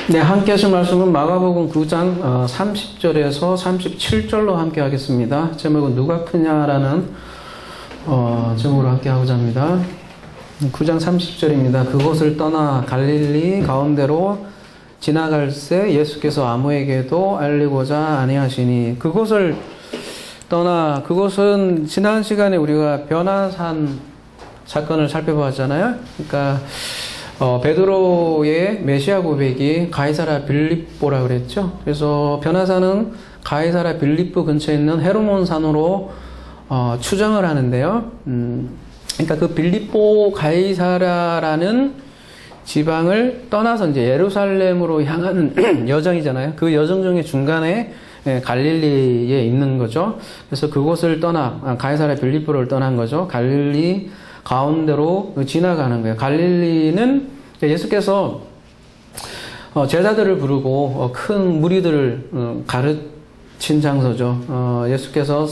네, 함께 하실 말씀은 마가복음 9장 30절에서 37절로 함께 하겠습니다. 제목은 누가 크냐라는 제목으로 함께 하고자 합니다. 9장 30절입니다. 그곳을 떠나 갈릴리 가운데로 지나갈새 예수께서 아무에게도 알리고자 아니하시니, 그곳을 떠나, 그곳은 지난 시간에 우리가 변화산 사건을 살펴봤잖아요. 그러니까 베드로의 메시아 고백이 가이사랴 빌립보라 그랬죠. 그래서 변화산은 가이사랴 빌립보 근처에 있는 헤르몬 산으로 추정을 하는데요. 그러니까 그 빌립보 가이사랴라는 지방을 떠나서 이제 예루살렘으로 향하는 여정이잖아요. 그 여정 중에 중간에 갈릴리에 있는 거죠. 그래서 그곳을 떠나 가이사랴 빌립보를 떠난 거죠. 갈릴리 가운데로 지나가는 거예요. 갈릴리는 예수께서 제자들을 부르고 큰 무리들을 가르친 장소죠. 예수께서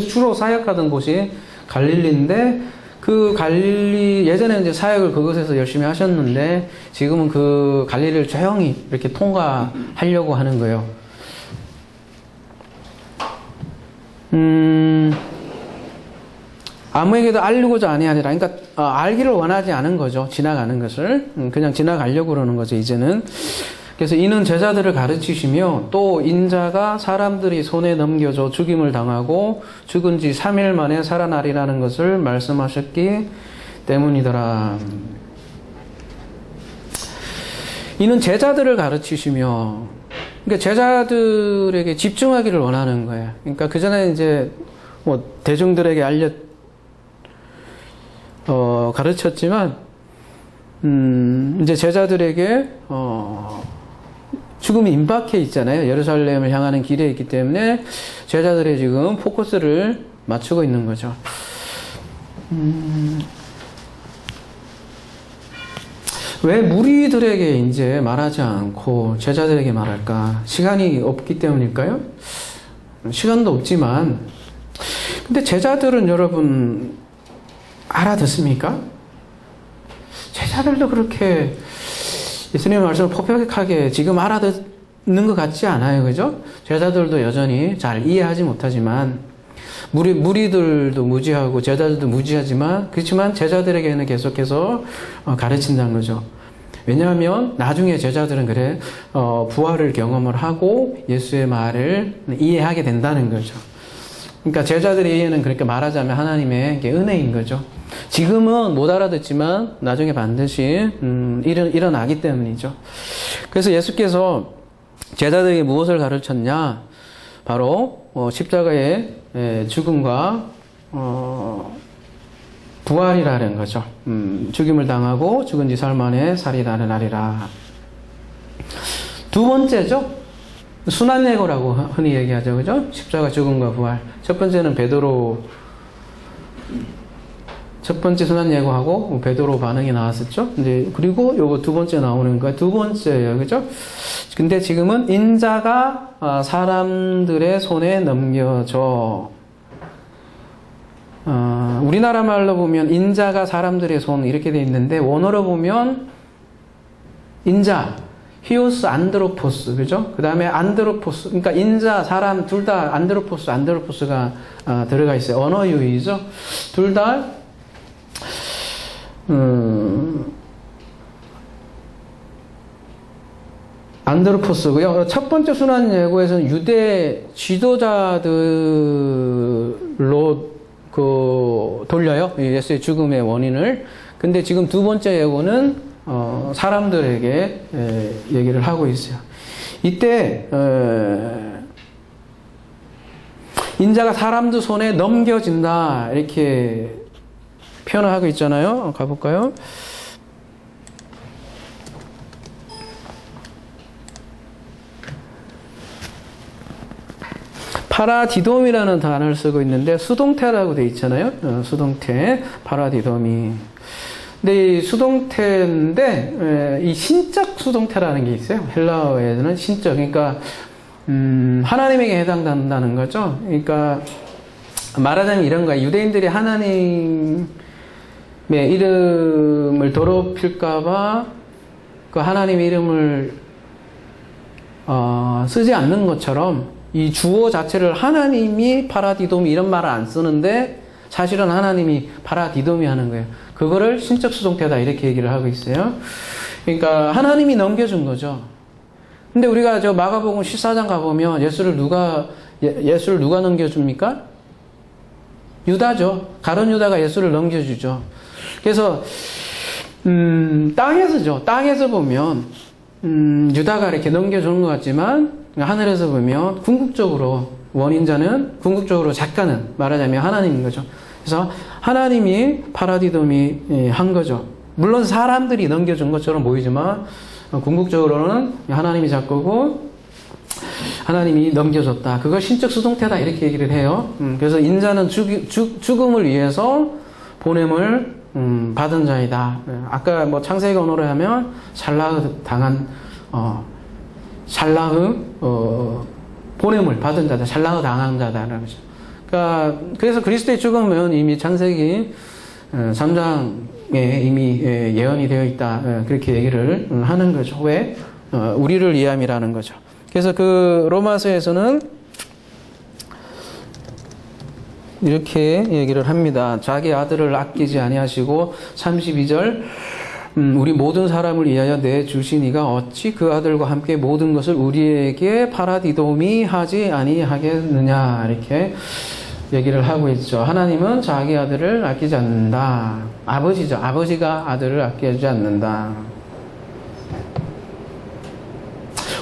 주로 사역하던 곳이 갈릴리인데, 그 갈릴리, 예전에 이제 사역을 그곳에서 열심히 하셨는데, 지금은 그 갈릴리를 조용히 이렇게 통과하려고 하는 거예요. 아무에게도 알리고자 아니하니라. 그러니까 알기를 원하지 않은 거죠. 지나가는 것을 그냥 지나가려고 그러는 거죠, 이제는. 그래서 이는 제자들을 가르치시며 또 인자가 사람들이 손에 넘겨져 죽임을 당하고 죽은 지 3일 만에 살아나리라는 것을 말씀하셨기 때문이더라. 이는 제자들을 가르치시며, 그러니까 제자들에게 집중하기를 원하는 거예요. 그러니까 그 전에 이제 대중들에게 가르쳤지만, 이제 제자들에게, 죽음이 임박해 있잖아요. 예루살렘을 향하는 길에 있기 때문에 제자들의 지금 포커스를 맞추고 있는 거죠. 왜 무리들에게 이제 말하지 않고 제자들에게 말할까? 시간이 없기 때문일까요? 시간도 없지만, 근데 제자들은 여러분, 알아듣습니까? 제자들도 그렇게 예수님의 말씀을 퍼펙트하게 지금 알아듣는 것 같지 않아요. 그죠? 제자들도 여전히 잘 이해하지 못하지만, 무리들도 무지하고 제자들도 무지하지만, 그렇지만 제자들에게는 계속해서 가르친다는 거죠. 왜냐하면 나중에 제자들은 부활을 경험을 하고 예수의 말을 이해하게 된다는 거죠. 그러니까 제자들의 이해는 그렇게 말하자면 하나님의 은혜인 거죠. 지금은 못 알아듣지만 나중에 반드시 일어나기 때문이죠. 그래서 예수께서 제자들에게 무엇을 가르쳤냐? 바로 십자가의 죽음과 부활이라는 거죠. 죽임을 당하고 죽은 지 사흘 만에 살아나리라. 두 번째죠. 순환예고라고 흔히 얘기하죠. 그죠? 십자가 죽음과 부활. 첫 번째는 첫 번째 순환예고하고 베드로 반응이 나왔었죠. 이제 그리고 요거 두 번째 나오는 거야. 두 번째예요. 그죠? 근데 지금은 인자가 사람들의 손에 넘겨져. 우리나라 말로 보면 인자가 사람들의 손 이렇게 돼 있는데, 원어로 보면 인자, 히오스 안드로포스, 그죠? 그 다음에 안드로포스, 그러니까 인자, 사람 둘 다 안드로포스가 들어가 있어요. 언어 유희죠. 둘 다 안드로포스고요. 첫 번째 순환 예고에서는 유대 지도자들로 돌려요. 예수의 죽음의 원인을. 근데 지금 두 번째 예고는 사람들에게 얘기를 하고 있어요. 이때 인자가 사람들 손에 넘겨진다 이렇게 표현을 하고 있잖아요. 가볼까요? 파라디돔이라는 단어를 쓰고 있는데, 수동태라고 되어 있잖아요. 수동태, 파라디돔이. 근데 이 수동태인데, 이 신적 수동태라는 게 있어요. 헬라어에는 신적. 그러니까, 하나님에게 해당된다는 거죠. 그러니까, 말하자면 이런 거야. 유대인들이 하나님의 이름을 더럽힐까봐 그 하나님의 이름을 쓰지 않는 것처럼 이 주어 자체를 하나님이 파라디돔이 이런 말을 안 쓰는데 사실은 하나님이 파라디돔이 하는 거예요. 그거를 신적 수동태다 이렇게 얘기를 하고 있어요. 그러니까 하나님이 넘겨준 거죠. 근데 우리가 저 마가복음 14장 가보면 예수를 누가 넘겨줍니까? 유다죠. 가룟 유다가 예수를 넘겨주죠. 그래서 땅에서 보면 유다가 이렇게 넘겨주는 것 같지만 하늘에서 보면 궁극적으로 원인자는 궁극적으로 작가는 말하자면 하나님인 거죠. 그래서 하나님이 파라디돔이 한 거죠. 물론 사람들이 넘겨준 것처럼 보이지만 궁극적으로는 하나님이 작고고 하나님이 넘겨줬다. 그걸 신적 수동태다 이렇게 얘기를 해요. 그래서 인자는 죽음을 위해서 보냄을 받은 자이다. 아까 뭐 창세기 언어로 하면 샬라흐 당한 보냄을 받은 자다. 샬라흐 당한 자다라는 거죠. 그러니까 그래서 그리스도의 죽음은 이미 창세기 3장에 이미 예언이 되어 있다. 그렇게 얘기를 하는 거죠. 왜? 우리를 위함이라는 거죠. 그래서 그 로마서에서는 이렇게 얘기를 합니다. 자기 아들을 아끼지 아니하시고 32절 우리 모든 사람을 위하여 내주시니가 어찌 그 아들과 함께 모든 것을 우리에게 파라디돔이 하지 아니하겠느냐 이렇게 얘기를 하고 있죠. 하나님은 자기 아들을 아끼지 않는다. 아버지죠. 아버지가 아들을 아끼지 않는다.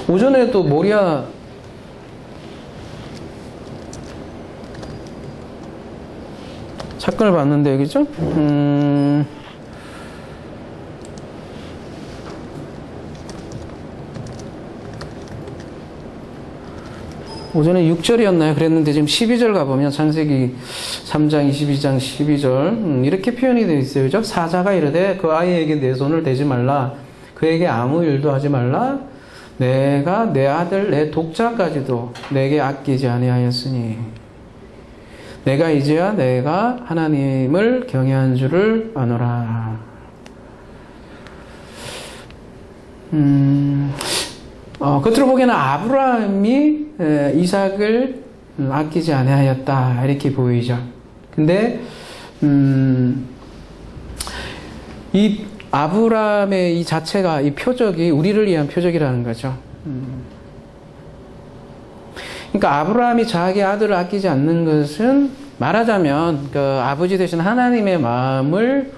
오전에 또 모리아 사건을 봤는데, 그죠? 오전에 6절이었나요? 그랬는데 지금 12절 가보면 창세기 3장 22장 12절 이렇게 표현이 되어 있어요. 그죠? 사자가 이르되 그 아이에게 내 손을 대지 말라. 그에게 아무 일도 하지 말라. 내가 내 아들 내 독자까지도 내게 아끼지 아니하였으니 내가 이제야 내가 하나님을 경외한 줄을 아노라. 겉으로 보기에는 아브라함이 이삭을 아끼지 아니하였다 이렇게 보이죠. 근데 이 아브라함의 이 자체가 이 표적이 우리를 위한 표적이라는 거죠. 그러니까 아브라함이 자기 아들을 아끼지 않는 것은 말하자면 그 아버지 되신 하나님의 마음을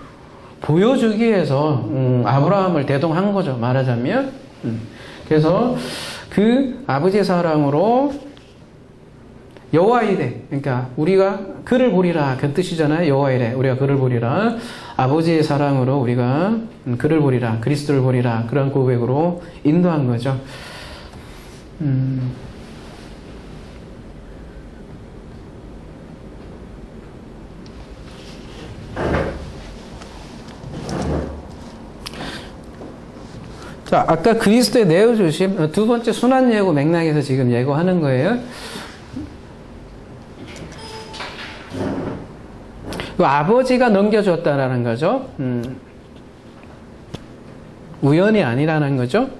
보여주기 위해서 아브라함을 대동한 거죠. 말하자면. 그래서 그 아버지의 사랑으로 여호와 이레, 그러니까 우리가 그를 보리라 그 뜻이잖아요. 여호와 이레, 우리가 그를 보리라. 아버지의 사랑으로 우리가 그를 보리라, 그리스도를 보리라, 그런 고백으로 인도한 거죠. 자, 아까 그리스도의 내어주심, 두 번째 순환 예고 맥락에서 지금 예고하는 거예요. 아버지가 넘겨줬다라는 거죠. 우연이 아니라는 거죠.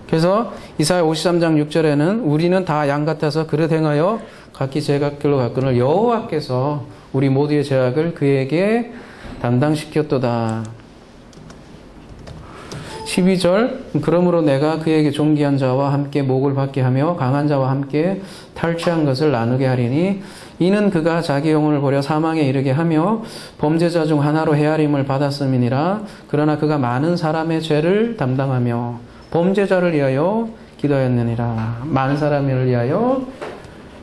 그래서 이사야 53장 6절에는 우리는 다 양 같아서 그릇 행하여 각기 제각길로 갔거늘 여호와께서 우리 모두의 죄악을 그에게 담당시켰도다. 12절 그러므로 내가 그에게 존귀한 자와 함께 목을 받게 하며 강한 자와 함께 탈취한 것을 나누게 하리니 이는 그가 자기 영혼을 버려 사망에 이르게 하며 범죄자 중 하나로 헤아림을 받았음이니라. 그러나 그가 많은 사람의 죄를 담당하며 범죄자를 위하여 기도하였느니라. 많은 사람을 위하여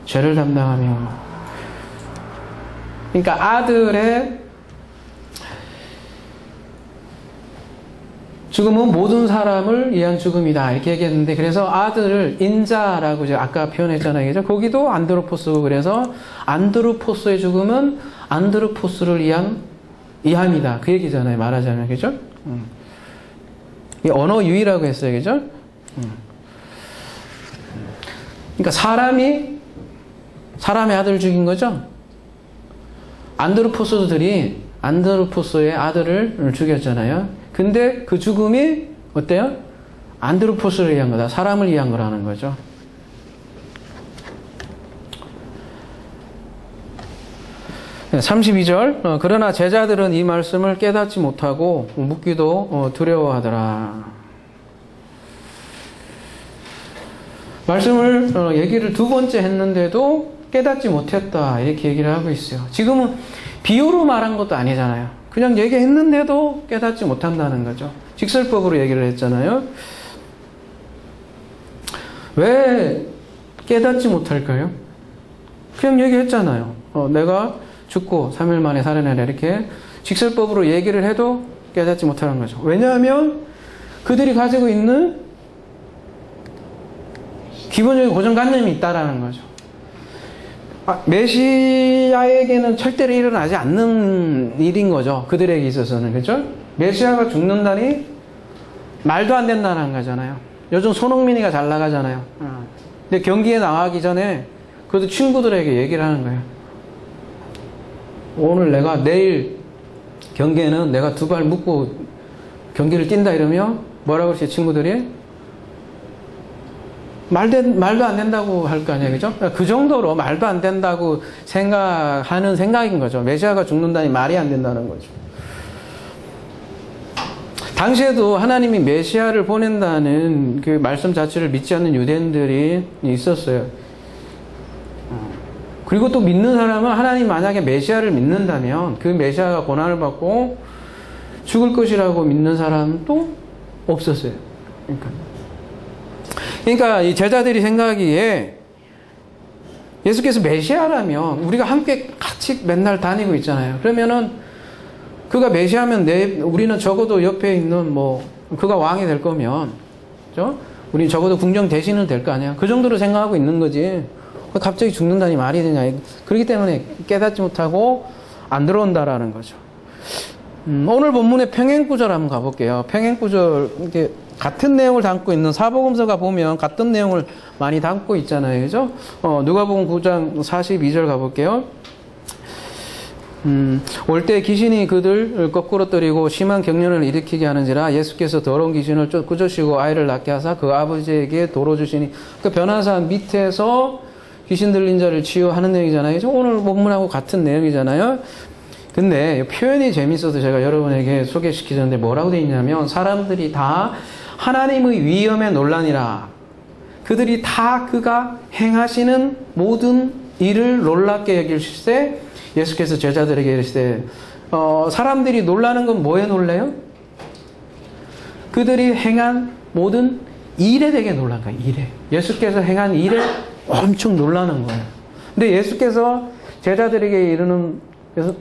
죄를 담당하며. 그러니까 아들의 죽음은 모든 사람을 위한 죽음이다 이렇게 얘기했는데, 그래서 아들을 인자라고 이제 아까 표현했잖아요. 그죠? 거기도 안드로포스고, 그래서 안드로포스의 죽음은 안드로포스를 위한 이함이다 그 얘기잖아요. 말하자면. 그죠? 이 언어 유의라고 했어요. 그죠? 그러니까 사람의 아들을 죽인 거죠. 안드로포스들이 안드로포스의 아들을 죽였잖아요. 근데 그 죽음이 어때요? 안드로포스를 위한 거다. 사람을 위한 거라는 거죠. 네, 32절. 그러나 제자들은 이 말씀을 깨닫지 못하고 묻기도 두려워하더라. 말씀을 얘기를 두 번째 했는데도 깨닫지 못했다. 이렇게 얘기를 하고 있어요. 지금은 비유로 말한 것도 아니잖아요. 그냥 얘기했는데도 깨닫지 못한다는 거죠. 직설법으로 얘기를 했잖아요. 왜 깨닫지 못할까요? 그냥 얘기했잖아요. 내가 죽고 3일 만에 살아나라 이렇게 직설법으로 얘기를 해도 깨닫지 못하는 거죠. 왜냐하면 그들이 가지고 있는 기본적인 고정관념이 있다라는 거죠. 메시아에게는 절대로 일어나지 않는 일인 거죠. 그들에게 있어서는. 그렇죠? 메시아가 죽는다니 말도 안 된다는 거잖아요. 요즘 손흥민이가 잘 나가잖아요. 근데 경기에 나가기 전에 그래도 친구들에게 얘기를 하는 거예요. 오늘 내일 경기에는 내가 두 발 묶고 경기를 뛴다 이러면 뭐라고 그러지 친구들이? 말도 안 된다고 할 거 아니에요. 그죠? 그 정도로 말도 안 된다고 생각하는 생각인 거죠. 메시아가 죽는다니 말이 안 된다는 거죠. 당시에도 하나님이 메시아를 보낸다는 그 말씀 자체를 믿지 않는 유대인들이 있었어요. 그리고 또 믿는 사람은 하나님 만약에 메시아를 믿는다면 그 메시아가 고난을 받고 죽을 것이라고 믿는 사람은 또 없었어요. 그러니까 이 제자들이 생각하기에 예수께서 메시아라면 우리가 함께 같이 맨날 다니고 있잖아요. 그러면은 그가 메시아면 우리는 적어도 옆에 있는 그가 왕이 될 거면, 그죠? 우리는 적어도 궁정 대신은 될 거 아니야. 그 정도로 생각하고 있는 거지. 갑자기 죽는다니 말이 되냐. 그렇기 때문에 깨닫지 못하고 안 들어온다라는 거죠. 오늘 본문의 평행구절 한번 가볼게요. 평행구절, 이렇게 같은 내용을 담고 있는 사복음서가 보면 같은 내용을 많이 담고 있잖아요. 그죠? 누가복음 9장 42절 가볼게요. 올 때 귀신이 그들 거꾸로 때리고 심한 경련을 일으키게 하는지라 예수께서 더러운 귀신을 꾸짖으시고 아이를 낳게 하사 그 아버지에게 도로 주시니 그 변화산 밑에서 귀신 들린 자를 치유하는 내용이잖아요. 그죠? 오늘 본문하고 같은 내용이잖아요. 근데 표현이 재밌어서 제가 여러분에게 소개시키는데 뭐라고 되어 있냐면 사람들이 다 하나님의 위엄에 논란이라 그들이 다 그가 행하시는 모든 일을 놀랍게 여길세 예수께서 제자들에게 이르시되 사람들이 놀라는 건 뭐에 놀래요? 그들이 행한 모든 일에 되게 놀란 거예요. 일에. 예수께서 행한 일에 엄청 놀라는 거예요. 근데 예수께서 제자들에게 이르는 그래서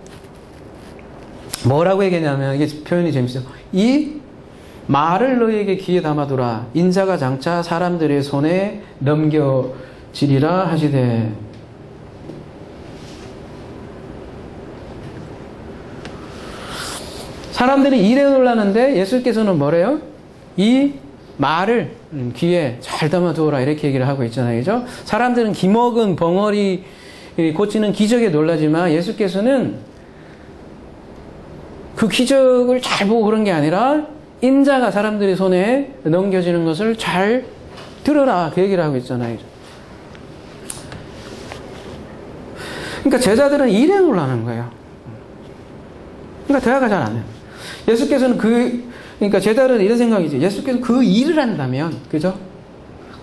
뭐라고 얘기했냐면 이게 표현이 재밌어요. 이 말을 너희에게 귀에 담아두라. 인자가 장차 사람들의 손에 넘겨지리라 하시되 사람들이 일에 놀라는데 예수께서는 뭐래요? 이 말을 귀에 잘 담아두어라 이렇게 얘기를 하고 있잖아요. 그죠? 사람들은 기먹은 벙어리 고치는 기적에 놀라지만 예수께서는 그 기적을 잘 보고 그런 게 아니라 인자가 사람들의 손에 넘겨지는 것을 잘 들어라 그 얘기를 하고 있잖아요. 그러니까 제자들은 일에 놀라는 거예요. 그러니까 대화가 잘 안 해요. 예수께서는 그러니까 제자들은 이런 생각이지. 예수께서 그 일을 한다면, 그죠?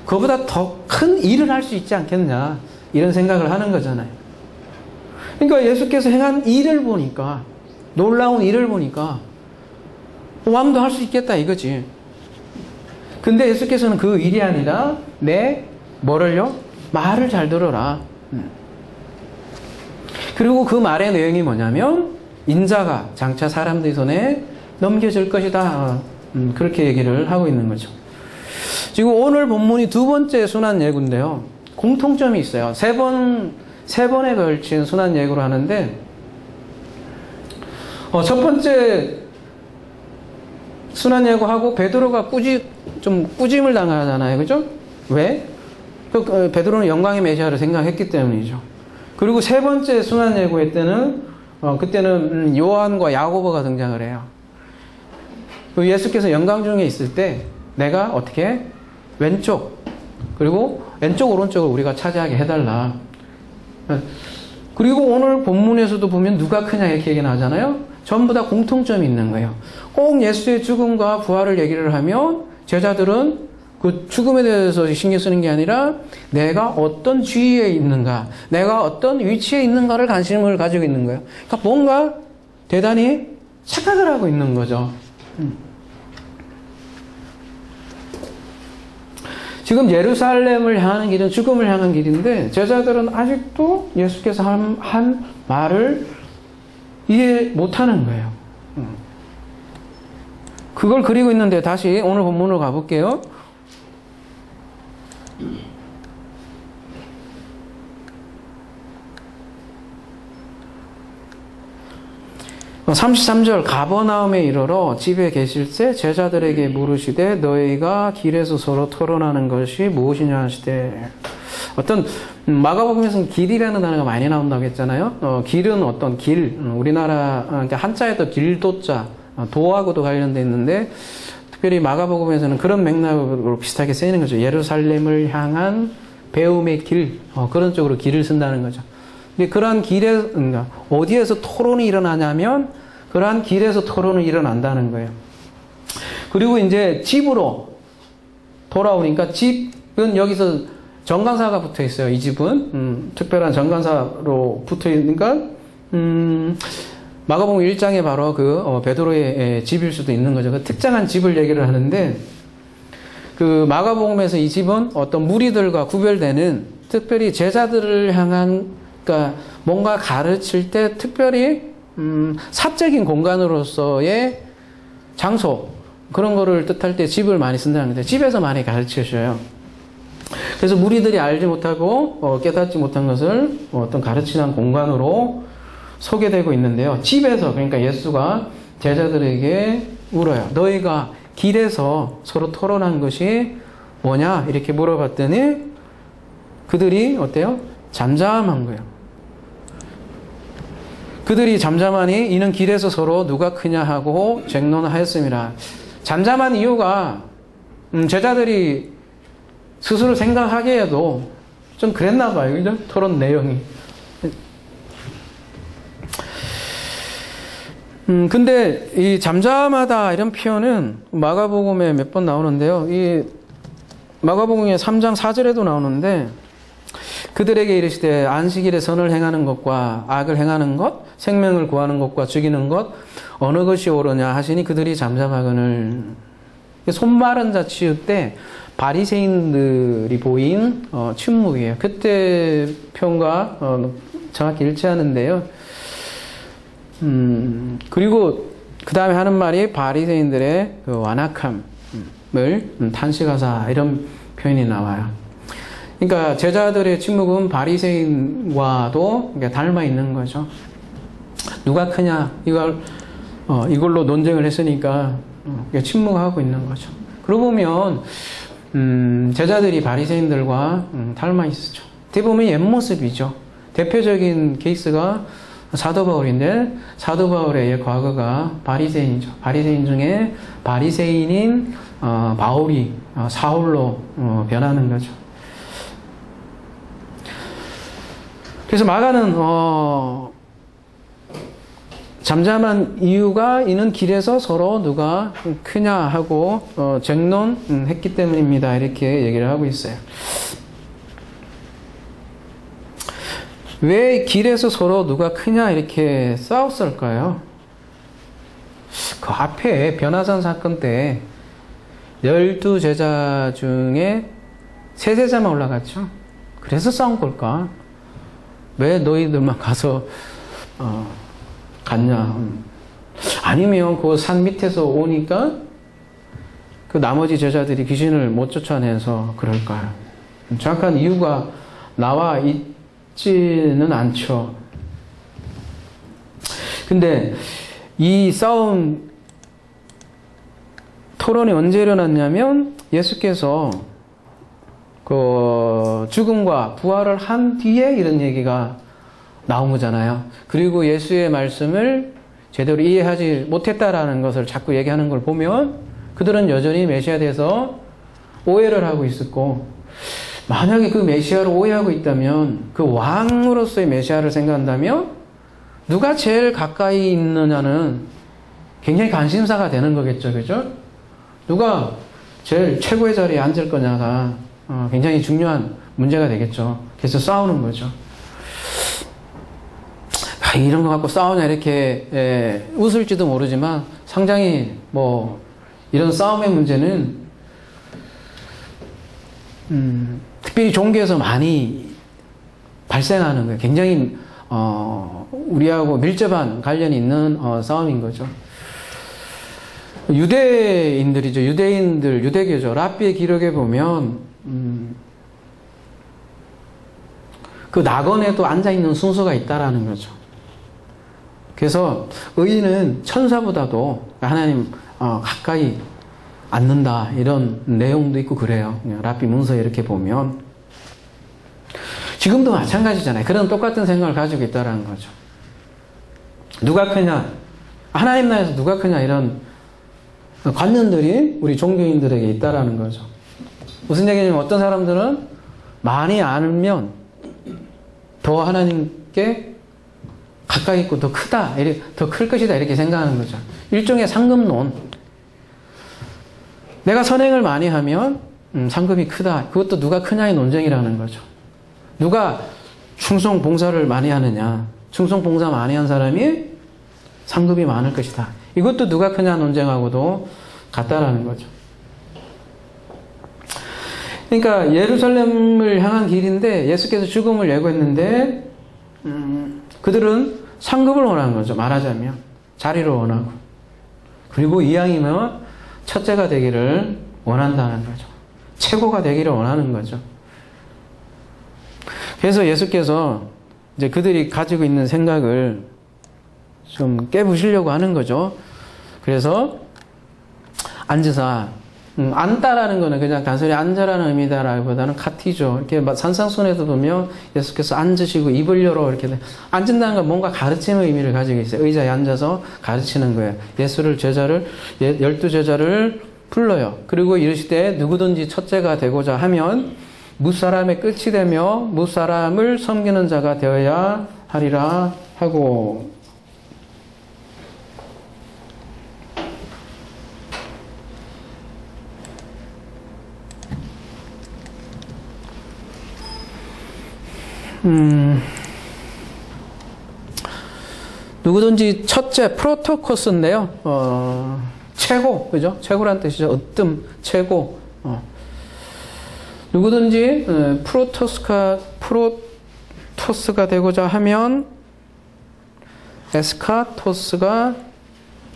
그보다 더 큰 일을 할 수 있지 않겠냐. 이런 생각을 하는 거잖아요. 그러니까 예수께서 행한 일을 보니까, 놀라운 일을 보니까, 왕도 할 수 있겠다 이거지. 근데 예수께서는 그 일이 아니라, 뭐를요? 말을 잘 들어라. 그리고 그 말의 내용이 뭐냐면, 인자가 장차 사람들의 손에 넘겨질 것이다. 그렇게 얘기를 하고 있는 거죠. 지금 오늘 본문이 두 번째 순환 예고인데요. 공통점이 있어요. 세 번에 걸친 순환 예고를 하는데, 첫 번째 순환 예고하고 베드로가 좀 꾸짐을 당하잖아요. 그죠? 왜? 베드로는 영광의 메시아를 생각했기 때문이죠. 그리고 세 번째 순환 예고할 때는, 그때는 요한과 야고보가 등장을 해요. 예수께서 영광 중에 있을 때 내가 어떻게 왼쪽 그리고 왼쪽 오른쪽을 우리가 차지하게 해달라. 그리고 오늘 본문에서도 보면 누가 크냐 이렇게 얘기 나잖아요. 전부 다 공통점이 있는 거예요. 꼭 예수의 죽음과 부활을 얘기를 하면 제자들은 그 죽음에 대해서 신경 쓰는 게 아니라 내가 어떤 지위에 있는가, 내가 어떤 위치에 있는가를 관심을 가지고 있는 거예요. 그러니까 뭔가 대단히 착각을 하고 있는 거죠. 지금 예루살렘을 향하는 길은 죽음을 향한 길인데 제자들은 아직도 예수께서 한 말을 이해 못하는 거예요. 그걸 그리고 있는데 다시 오늘 본문으로 가볼게요. 33절 가버나움에 이르러 집에 계실새 제자들에게 물으시되 너희가 길에서 서로 토론하는 것이 무엇이냐 하시되 어떤 마가복음에서는 길이라는 단어가 많이 나온다고 했잖아요. 길은 어떤 길 우리나라 그러니까 한자에도 길도자 도하고도 관련되어 있는데 특별히 마가복음에서는 그런 맥락으로 비슷하게 쓰이는 거죠. 예루살렘을 향한 배움의 길 그런 쪽으로 길을 쓴다는 거죠. 그러한 길에 어디에서 토론이 일어나냐면 그러한 길에서 토론이 일어난다는 거예요. 그리고 이제 집으로 돌아오니까 집은 여기서 정관사가 붙어 있어요. 이 집은 특별한 정관사로 붙어 있으니까 마가복음 1장에 바로 그 베드로의 집일 수도 있는 거죠. 그 특정한 집을 얘기를 하는데 그 마가복음에서 이 집은 어떤 무리들과 구별되는 특별히 제자들을 향한 그러니까 뭔가 가르칠 때 특별히 사적인 공간으로서의 장소 그런 거를 뜻할 때 집을 많이 쓴다는 건데 집에서 많이 가르치셔요. 그래서 무리들이 알지 못하고 깨닫지 못한 것을 어떤 가르치는 공간으로 소개되고 있는데요. 집에서 그러니까 예수가 제자들에게 물어요. 너희가 길에서 서로 토론한 것이 뭐냐 이렇게 물어봤더니 그들이 어때요? 잠잠한 거예요. 그들이 잠잠하니 이는 길에서 서로 누가 크냐 하고 쟁론하였습니다. 잠잠한 이유가 제자들이 스스로 생각하기에도 좀 그랬나 봐요. 그죠? 토론 내용이. 근데 이 잠잠하다 이런 표현은 마가복음에 몇 번 나오는데요. 이 마가복음의 3장 4절에도 나오는데 그들에게 이르시되 안식일에 선을 행하는 것과 악을 행하는 것, 생명을 구하는 것과 죽이는 것 어느 것이 옳으냐 하시니 그들이 잠잠하거늘. 손마른 자 치유 때 바리새인들이 보인 침묵이에요. 그때 표현과 정확히 일치하는데요. 그리고 그 다음에 하는 말이 바리새인들의 그 완악함을 탄식하사 이런 표현이 나와요. 그러니까 제자들의 침묵은 바리새인과도 닮아 있는 거죠. 누가 크냐 이걸로 논쟁을 했으니까 침묵하고 있는 거죠. 그러고 보면 제자들이 바리새인들과 닮아 있었죠. 대부분 옛모습이죠. 대표적인 케이스가 사도 바울인데 사도 바울의 과거가 바리새인이죠. 바리새인 중에 바리새인인 바울이 사울로 변하는 거죠. 그래서 마가는 잠잠한 이유가 이는 길에서 서로 누가 크냐 하고 쟁론했기 때문입니다. 이렇게 얘기를 하고 있어요. 왜 길에서 서로 누가 크냐 이렇게 싸웠을까요? 그 앞에 변화산 사건 때 12제자 중에 3제자만 올라갔죠. 그래서 싸운 걸까? 왜 너희들만 가서 갔냐? 아니면 그 산 밑에서 오니까 그 나머지 제자들이 귀신을 못 쫓아내서 그럴까요? 정확한 이유가 나와 있지는 않죠. 근데 이 싸움 토론이 언제 일어났냐면 예수께서 그 죽음과 부활을 한 뒤에 이런 얘기가 나온 거잖아요. 그리고 예수의 말씀을 제대로 이해하지 못했다라는 것을 자꾸 얘기하는 걸 보면 그들은 여전히 메시아에 대해서 오해를 하고 있었고, 만약에 그 메시아를 오해하고 있다면, 그 왕으로서의 메시아를 생각한다면 누가 제일 가까이 있느냐는 굉장히 관심사가 되는 거겠죠. 그죠? 누가 제일 최고의 자리에 앉을 거냐가 굉장히 중요한 문제가 되겠죠. 그래서 싸우는 거죠. 이런 거 갖고 싸우냐 이렇게 웃을지도 모르지만 상당히 뭐 이런 싸움의 문제는 특별히 종교에서 많이 발생하는 거예요. 굉장히 우리하고 밀접한 관련이 있는 싸움인 거죠. 유대인들이죠. 유대교죠. 랍비의 기록에 보면 그 낙원에도 앉아있는 순서가 있다라는 거죠. 그래서 의인은 천사보다도 하나님 가까이 앉는다 이런 내용도 있고 그래요. 랍비 문서에 이렇게 보면 지금도 마찬가지잖아요. 그런 똑같은 생각을 가지고 있다는 거죠. 누가 크냐, 하나님 나라에서 누가 크냐, 이런 관념들이 우리 종교인들에게 있다라는 거죠. 무슨 얘기냐면 어떤 사람들은 많이 알면 더 하나님께 가까이 있고 더 크다, 더 클 것이다 이렇게 생각하는 거죠. 일종의 상급론. 내가 선행을 많이 하면 상급이 크다. 그것도 누가 크냐의 논쟁이라는 거죠. 누가 충성 봉사를 많이 하느냐, 충성 봉사 많이 한 사람이 상급이 많을 것이다. 이것도 누가 크냐 논쟁하고도 같다라는 거죠. 그러니까 예루살렘을 향한 길인데 예수께서 죽음을 예고했는데 그들은 상급을 원하는 거죠. 말하자면 자리를 원하고, 그리고 이왕이면 첫째가 되기를 원한다는 거죠. 최고가 되기를 원하는 거죠. 그래서 예수께서 이제 그들이 가지고 있는 생각을 좀 깨부시려고 하는 거죠. 그래서 앉으사, 앉다라는 거는 그냥 단순히 앉아라는 의미다라기보다는 카티죠. 이렇게 산상순에도 보면 예수께서 앉으시고 입을 열어 이렇게 앉는다는 건 뭔가 가르치는 의미를 가지고 있어요. 의자에 앉아서 가르치는 거예요. 예수를 제자를 12제자를 불러요. 그리고 이르시되 누구든지 첫째가 되고자 하면 무사람의 끝이 되며 무사람을 섬기는 자가 되어야 하리라 하고, 누구든지 첫째, 프로토코스인데요. 최고, 그죠? 최고란 뜻이죠. 으뜸, 최고. 누구든지 프로토스가 되고자 하면 에스카토스가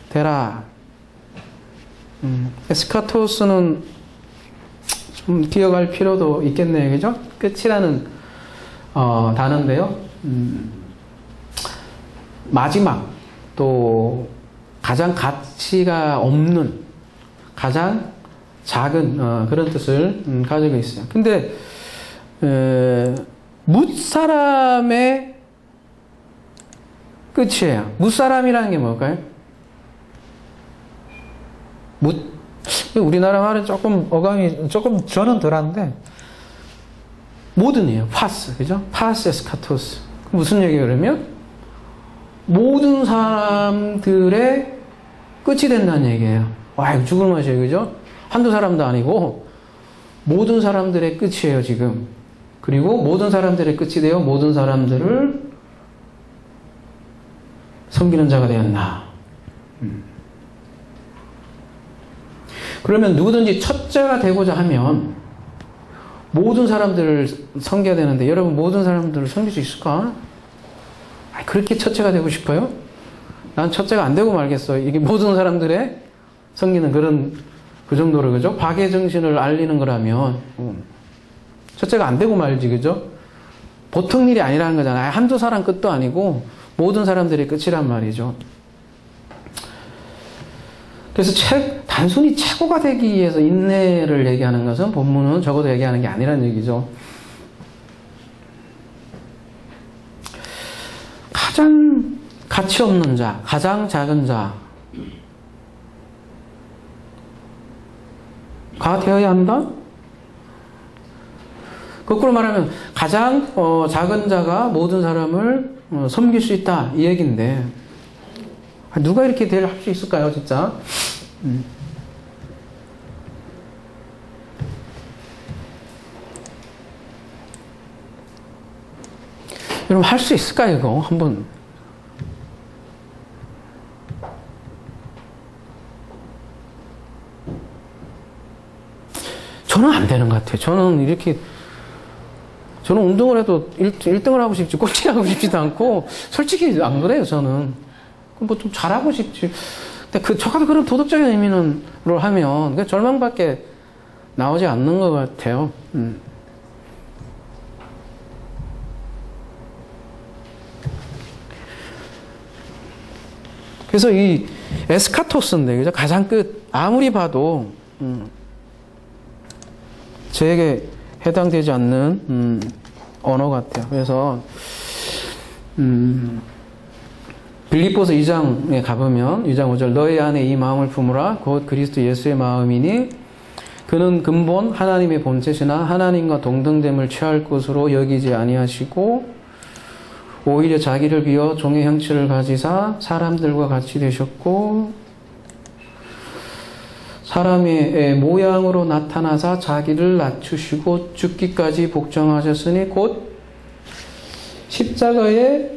되라. 에스카토스는 좀 기억할 필요도 있겠네요. 그죠? 끝이라는 단어인데요. 마지막, 또 가장 가치가 없는, 가장 작은 그런 뜻을 가지고 있어요. 근데 뭇사람의 끝이에요. 뭇사람이라는 게 뭘까요? 우리나라 말은 조금 어감이 조금 저는 덜한데 모든이에요. 파스, 그죠? 파스 에스카토스. 무슨 얘기예요, 그러면? 모든 사람들의 끝이 된다는 얘기예요. 와, 이거 죽을 맛이에요, 그죠? 한두 사람도 아니고 모든 사람들의 끝이에요, 지금. 그리고 모든 사람들의 끝이 되어 모든 사람들을 섬기는 자가 되었나. 그러면 누구든지 첫째가 되고자 하면 모든 사람들을 섬겨야 되는데, 여러분 모든 사람들을 섬길 수 있을까? 그렇게 첫째가 되고 싶어요? 난 첫째가 안 되고 말겠어. 이게 모든 사람들의 섬기는 그 정도로, 그죠? 박의 정신을 알리는 거라면 첫째가 안 되고 말지, 그죠? 보통 일이 아니라는 거잖아요. 한두 사람 끝도 아니고 모든 사람들의 끝이란 말이죠. 그래서 단순히 최고가 되기 위해서 인내를 얘기하는 것은 본문은 적어도 얘기하는 게 아니라는 얘기죠. 가장 가치 없는 자, 가장 작은 자가 되어야 한다? 거꾸로 말하면 가장 작은 자가 모든 사람을 섬길 수 있다 이 얘기인데 누가 이렇게 할 수 있을까요 진짜? 여러분 할 수 있을까요 이거 한번? 저는 안 되는 것 같아요. 저는 운동을 해도 1등을 하고 싶지 꼴찌를 하고 싶지도 않고 솔직히 안 그래요 저는. 뭐 좀 잘하고 싶지. 근데 저 같은 그런 도덕적인 의미로 하면 절망밖에 나오지 않는 것 같아요. 그래서 이 에스카토스인데 그죠? 가장 끝 아무리 봐도 저에게 해당되지 않는 언어 같아요. 그래서 빌립보서 2장에 가보면 2장 5절 너희 안에 이 마음을 품으라 곧 그리스도 예수의 마음이니 그는 근본 하나님의 본체시나 하나님과 동등됨을 취할 것으로 여기지 아니하시고 오히려 자기를 비워 종의 형체를 가지사 사람들과 같이 되셨고 사람의 모양으로 나타나사 자기를 낮추시고 죽기까지 복종하셨으니 곧 십자가에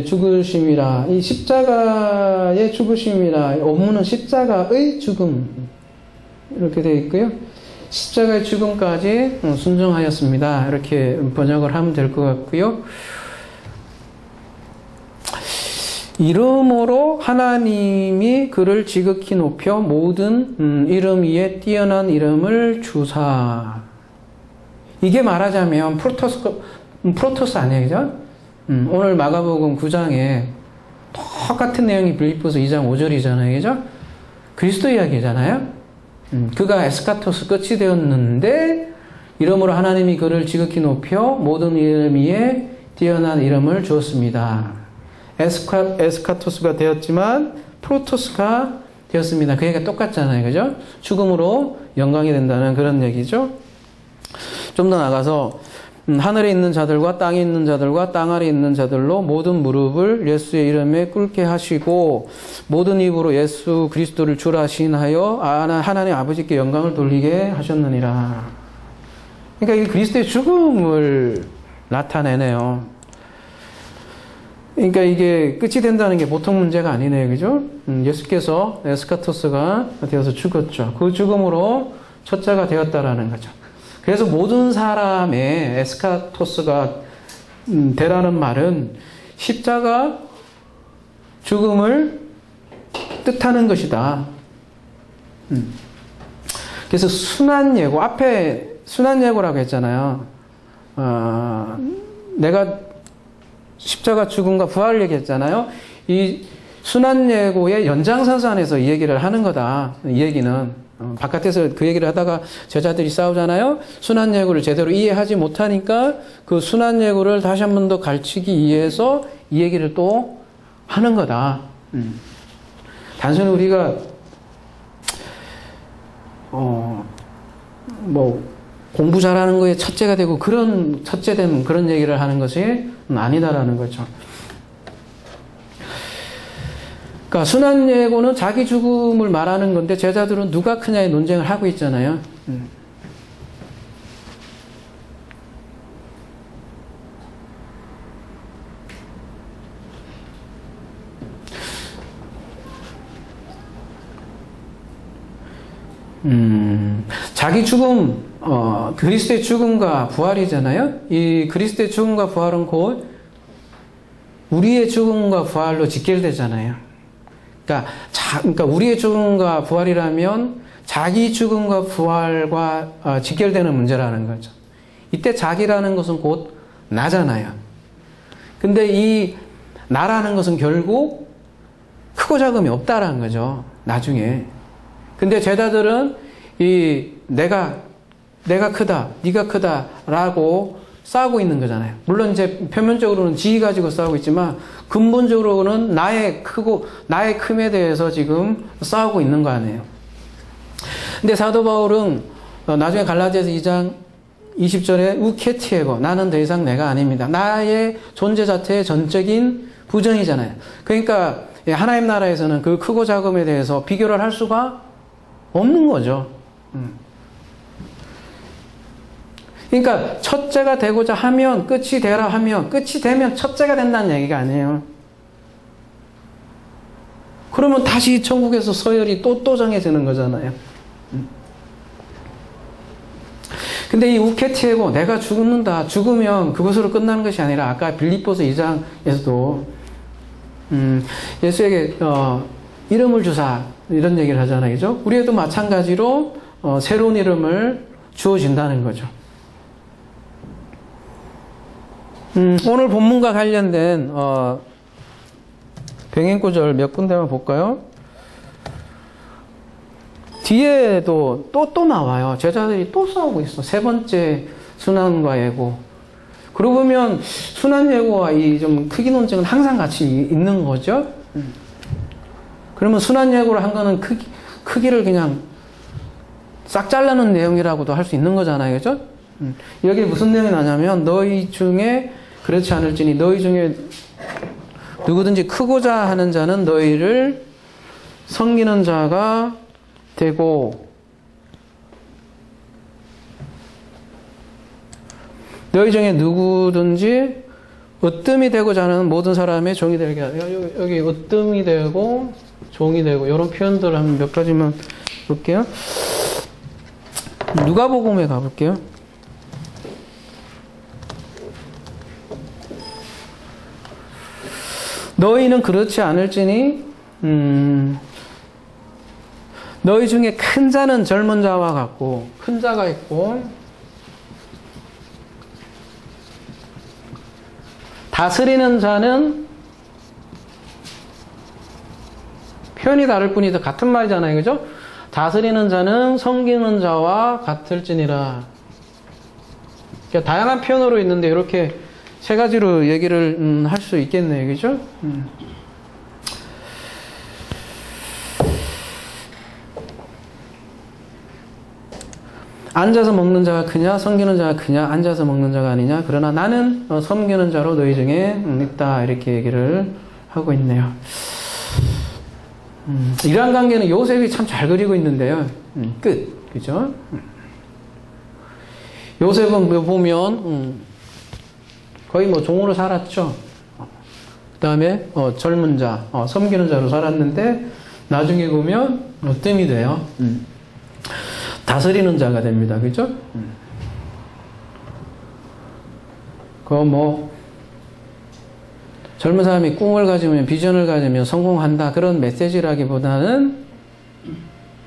죽으심이라. 이 십자가의 죽으심이라. 원문은 십자가의 죽음 이렇게 되어 있고요. 십자가의 죽음까지 순종하였습니다. 이렇게 번역을 하면 될 것 같고요. 이름으로 하나님이 그를 지극히 높여 모든 이름 위에 뛰어난 이름을 주사. 이게 말하자면 프로토스 아니에요, 그죠? 오늘 마가복음 9장에 똑같은 내용이 빌립보서 2장 5절이잖아요, 그죠? 그리스도 이야기잖아요. 그가 에스카토스 끝이 되었는데 이름으로 하나님이 그를 지극히 높여 모든 이름 위에 뛰어난 이름을 주었습니다. 에스카토스가 되었지만 프로토스가 되었습니다. 그 얘기가 똑같잖아요. 그죠? 죽음으로 영광이 된다는 그런 얘기죠. 좀 더 나가서 하늘에 있는 자들과 땅에 있는 자들과 땅 아래 있는 자들로 모든 무릎을 예수의 이름에 꿇게 하시고 모든 입으로 예수 그리스도를 주라 시인하여 하나님 아버지께 영광을 돌리게 하셨느니라. 그러니까 이 그리스도의 죽음을 나타내네요. 그러니까 이게 끝이 된다는 게 보통 문제가 아니네요. 그죠? 예수께서 에스카토스가 되어서 죽었죠. 그 죽음으로 첫자가 되었다라는 거죠. 그래서 모든 사람의 에스카토스가 되라는 말은 십자가 죽음을 뜻하는 것이다. 그래서 순환예고, 앞에 순환예고라고 했잖아요. 내가 십자가 죽음과 부활을 얘기했잖아요. 이 순환예고의 연장선상에서 이 얘기를 하는 거다. 이 얘기는 바깥에서 그 얘기를 하다가 제자들이 싸우잖아요. 순환예고를 제대로 이해하지 못하니까 그 순환예고를 다시 한 번 더 가르치기 위해서 이 얘기를 또 하는 거다. 단순히 우리가 공부 잘하는 거에 첫째가 되고 그런 첫째된 그런 얘기를 하는 것이 아니다라는 거죠. 그러니까 순환예고는 자기 죽음을 말하는 건데 제자들은 누가 크냐의 논쟁을 하고 있잖아요. 자기 죽음, 그리스도의 죽음과 부활이잖아요. 이 그리스도의 죽음과 부활은 곧 우리의 죽음과 부활로 직결되잖아요. 그러니까 우리의 죽음과 부활이라면 자기 죽음과 부활과 직결되는 문제라는 거죠. 이때 자기라는 것은 곧 나잖아요. 근데 이 나라는 것은 결국 크고 작음이 없다라는 거죠. 나중에. 근데 제자들은 이 내가 크다, 네가 크다라고 싸우고 있는 거잖아요. 물론 이제 표면적으로는 지위 가지고 싸우고 있지만 근본적으로는 나의 큼에 대해서 지금 싸우고 있는 거 아니에요. 근데 사도 바울은 나중에 갈라디아서 2장 20절에 우케티에고 나는 더 이상 내가 아닙니다. 나의 존재 자체의 전적인 부정이잖아요. 그러니까 하나님 나라에서는 그 크고 작음에 대해서 비교를 할 수가 없는 거죠. 그러니까 첫째가 되고자 하면 끝이 되라 하면 끝이 되면 첫째가 된다는 얘기가 아니에요. 그러면 다시 천국에서 서열이 또 정해지는 거잖아요. 근데 이 우케티에고 내가 죽는다. 죽으면 그것으로 끝나는 것이 아니라 아까 빌립보서 2장에서도 예수에게 이름을 주사 이런 얘기를 하잖아요. 그죠? 우리에도 마찬가지로 새로운 이름을 주어진다는 거죠. 오늘 본문과 관련된 병행구절 몇 군데만 볼까요? 뒤에도 또 나와요. 제자들이 또 싸우고 있어. 세 번째 순환과 예고. 그러고 보면 순환 예고와 이 좀 크기 논쟁은 항상 같이 있는 거죠. 그러면 순환 예고를 한 거는 크기를 그냥 싹 잘라놓은 내용이라고도 할 수 있는 거잖아요. 그죠? 여기 무슨 내용이 나냐면 너희 중에 그렇지 않을지니 너희 중에 누구든지 크고자 하는 자는 너희를 섬기는 자가 되고 너희 중에 누구든지 으뜸이 되고자 하는 모든 사람의 종이 되게 하여. 여기 으뜸이 되고 종이 되고 이런 표현들 한 몇 가지만 볼게요. 누가복음에 가볼게요. 너희는 그렇지 않을지니 너희 중에 큰 자는 젊은 자와 같고 큰 자가 있고 다스리는 자는 표현이 다를 뿐이다. 같은 말이잖아요. 그죠? 다스리는 자는 섬기는 자와 같을지니라. 그러니까 다양한 표현으로 있는데 이렇게 세 가지로 얘기를 할 수 있겠네요. 그죠? 앉아서 먹는 자가 크냐 섬기는 자가 크냐 앉아서 먹는 자가 아니냐 그러나 나는 섬기는 자로 너희 중에 있다 이렇게 얘기를 하고 있네요. 이러한 관계는 요셉이 참 잘 그리고 있는데요. 끝. 그죠? 요셉은 보면 거의 뭐 종으로 살았죠. 그 다음에 젊은 자, 섬기는 자로 살았는데 나중에 보면 으뜸이 돼요. 다스리는 자가 됩니다. 그죠? 젊은 사람이 꿈을 가지면 비전을 가지면 성공한다 그런 메시지라기보다는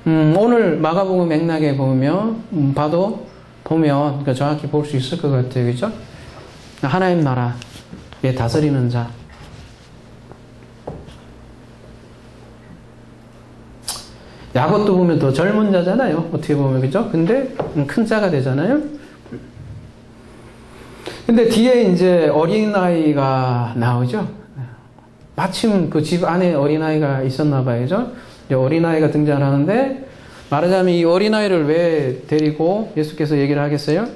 오늘 마가복음 맥락에 보면 보면 정확히 볼 수 있을 것 같아요. 그죠? 하나님 나라에 다스리는 자. 야곱도 보면 더 젊은 자잖아요. 어떻게 보면. 그죠? 근데 큰 자가 되잖아요. 근데 뒤에 이제 어린아이가 나오죠. 마침 그 집 안에 어린아이가 있었나 봐요. 그죠? 어린아이가 등장하는데 말하자면 이 어린아이를 왜 데리고 예수께서 얘기를 하겠어요?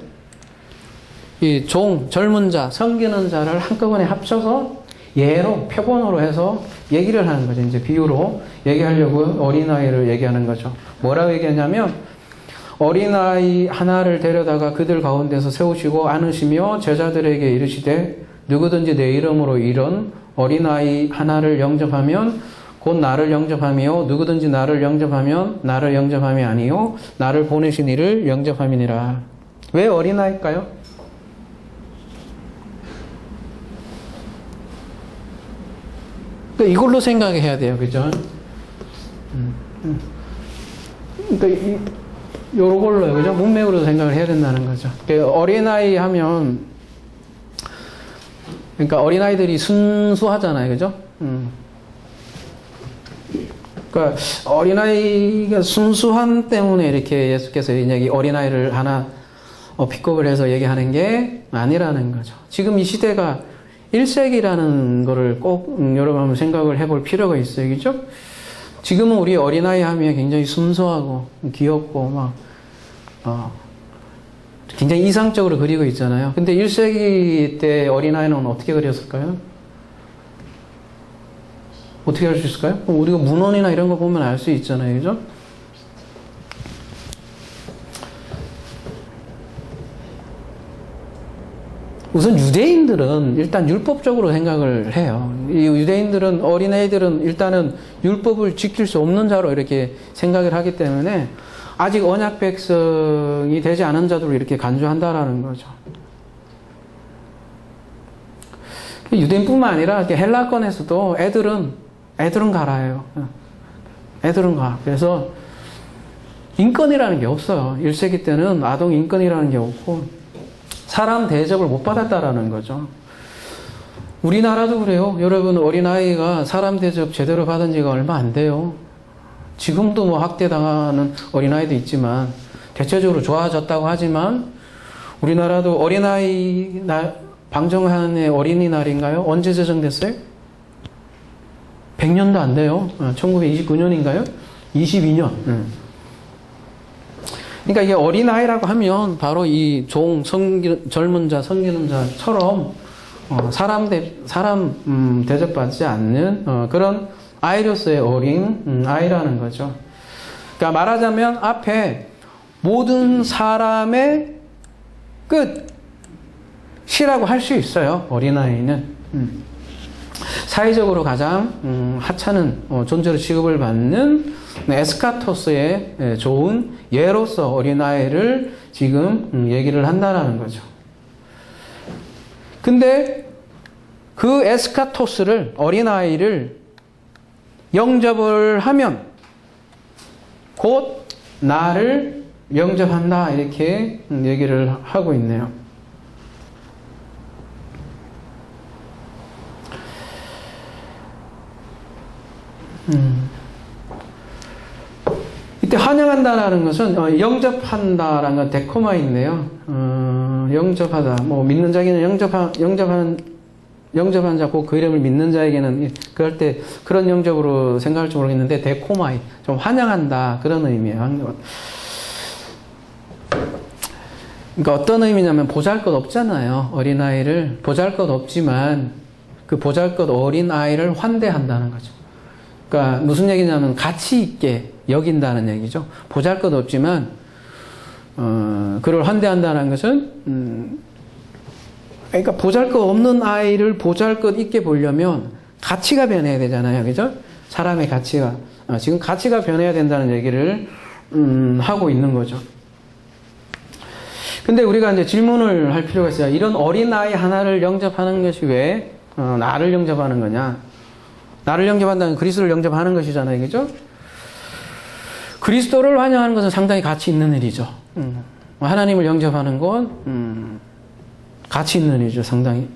이 젊은 자, 섬기는 자를 한꺼번에 합쳐서 예로, 표본으로 해서 얘기를 하는 거죠. 이제 비유로 얘기하려고 어린아이를 얘기하는 거죠. 뭐라고 얘기하냐면 어린아이 하나를 데려다가 그들 가운데서 세우시고 안으시며 제자들에게 이르시되 누구든지 내 이름으로 이런 어린아이 하나를 영접하면 곧 나를 영접하며 누구든지 나를 영접하면 나를 영접함이 아니요 나를 보내신 이를 영접함이니라. 왜 어린아이일까요? 그러니까 이걸로 생각해야 돼요. 그죠? 그러니까 요런 걸로, 그죠? 문맥으로 생각을 해야 된다는 거죠. 어린아이 하면, 그러니까 어린아이들이 순수하잖아요. 그죠? 그러니까 어린아이가 순수함 때문에 이렇게 예수께서 이 어린아이를 하나 픽업을 해서 얘기하는 게 아니라는 거죠. 지금 이 시대가 1세기라는 거를 꼭 여러분 한번 생각을 해볼 필요가 있어요. 그죠? 지금은 우리 어린아이 하면 굉장히 순수하고 귀엽고 막 굉장히 이상적으로 그리고 있잖아요. 근데 1세기 때 어린아이는 어떻게 그렸을까요? 어떻게 할 수 있을까요? 우리가 문헌이나 이런 거 보면 알 수 있잖아요. 그죠? 우선 유대인들은 일단 율법적으로 생각을 해요. 이 유대인들은 어린애들은 일단은 율법을 지킬 수 없는 자로 이렇게 생각을 하기 때문에 아직 언약 백성이 되지 않은 자들을 이렇게 간주한다라는 거죠. 유대인뿐만 아니라 헬라권에서도 애들은 가라예요. 애들은 가. 그래서 인권이라는 게 없어요. 1세기 때는 아동 인권이라는 게 없고 사람 대접을 못 받았다라는 거죠. 우리나라도 그래요. 여러분 어린아이가 사람 대접 제대로 받은 지가 얼마 안 돼요. 지금도 뭐 학대당하는 어린아이도 있지만 대체적으로 좋아졌다고 하지만 우리나라도 어린아이 방정환의 어린이날인가요? 언제 제정됐어요? 100년도 안 돼요. 1929년인가요? 22년. 그러니까 이게 어린아이라고 하면 바로 이 젊은 자, 성기는 자처럼 사람 대접받지 않는 그런 아이로서의 어린 아이라는 거죠. 그러니까 말하자면 앞에 모든 사람의 끝이라고 할 수 있어요. 어린아이는. 사회적으로 가장 하찮은 존재로 취급을 받는 에스카토스의 좋은 예로서 어린아이를 지금 얘기를 한다는 거죠. 근데 그 에스카토스를, 어린아이를 영접을 하면 곧 나를 영접한다 이렇게 얘기를 하고 있네요. 이때 환영한다라는 것은 영접한다라는 건 데코마인데요. 영접하다. 뭐 믿는 자에게는 영접한 자, 그 이름을 믿는 자에게는 그럴 때 그런 영접으로 생각할지 모르겠는데 데코마이, 좀 환영한다 그런 의미예요. 그러니까 어떤 의미냐면 보잘것없잖아요. 어린아이를 보잘것없지만 그 보잘것 어린아이를 환대한다는 거죠. 그러니까 무슨 얘기냐면 가치 있게 여긴다는 얘기죠. 보잘것없지만 그를 환대한다는 것은 그러니까 보잘것없는 아이를 보잘것 있게 보려면 가치가 변해야 되잖아요. 그죠? 사람의 가치가 지금 가치가 변해야 된다는 얘기를 하고 있는 거죠. 근데 우리가 이제 질문을 할 필요가 있어요. 이런 어린아이 하나를 영접하는 것이 왜 나를 영접하는 거냐? 나를 영접한다는 그리스도를 영접하는 것이잖아요. 그죠? 그리스도를 환영하는 것은 상당히 가치 있는 일이죠. 하나님을 영접하는 건 가치 있는 일이죠. 상당히.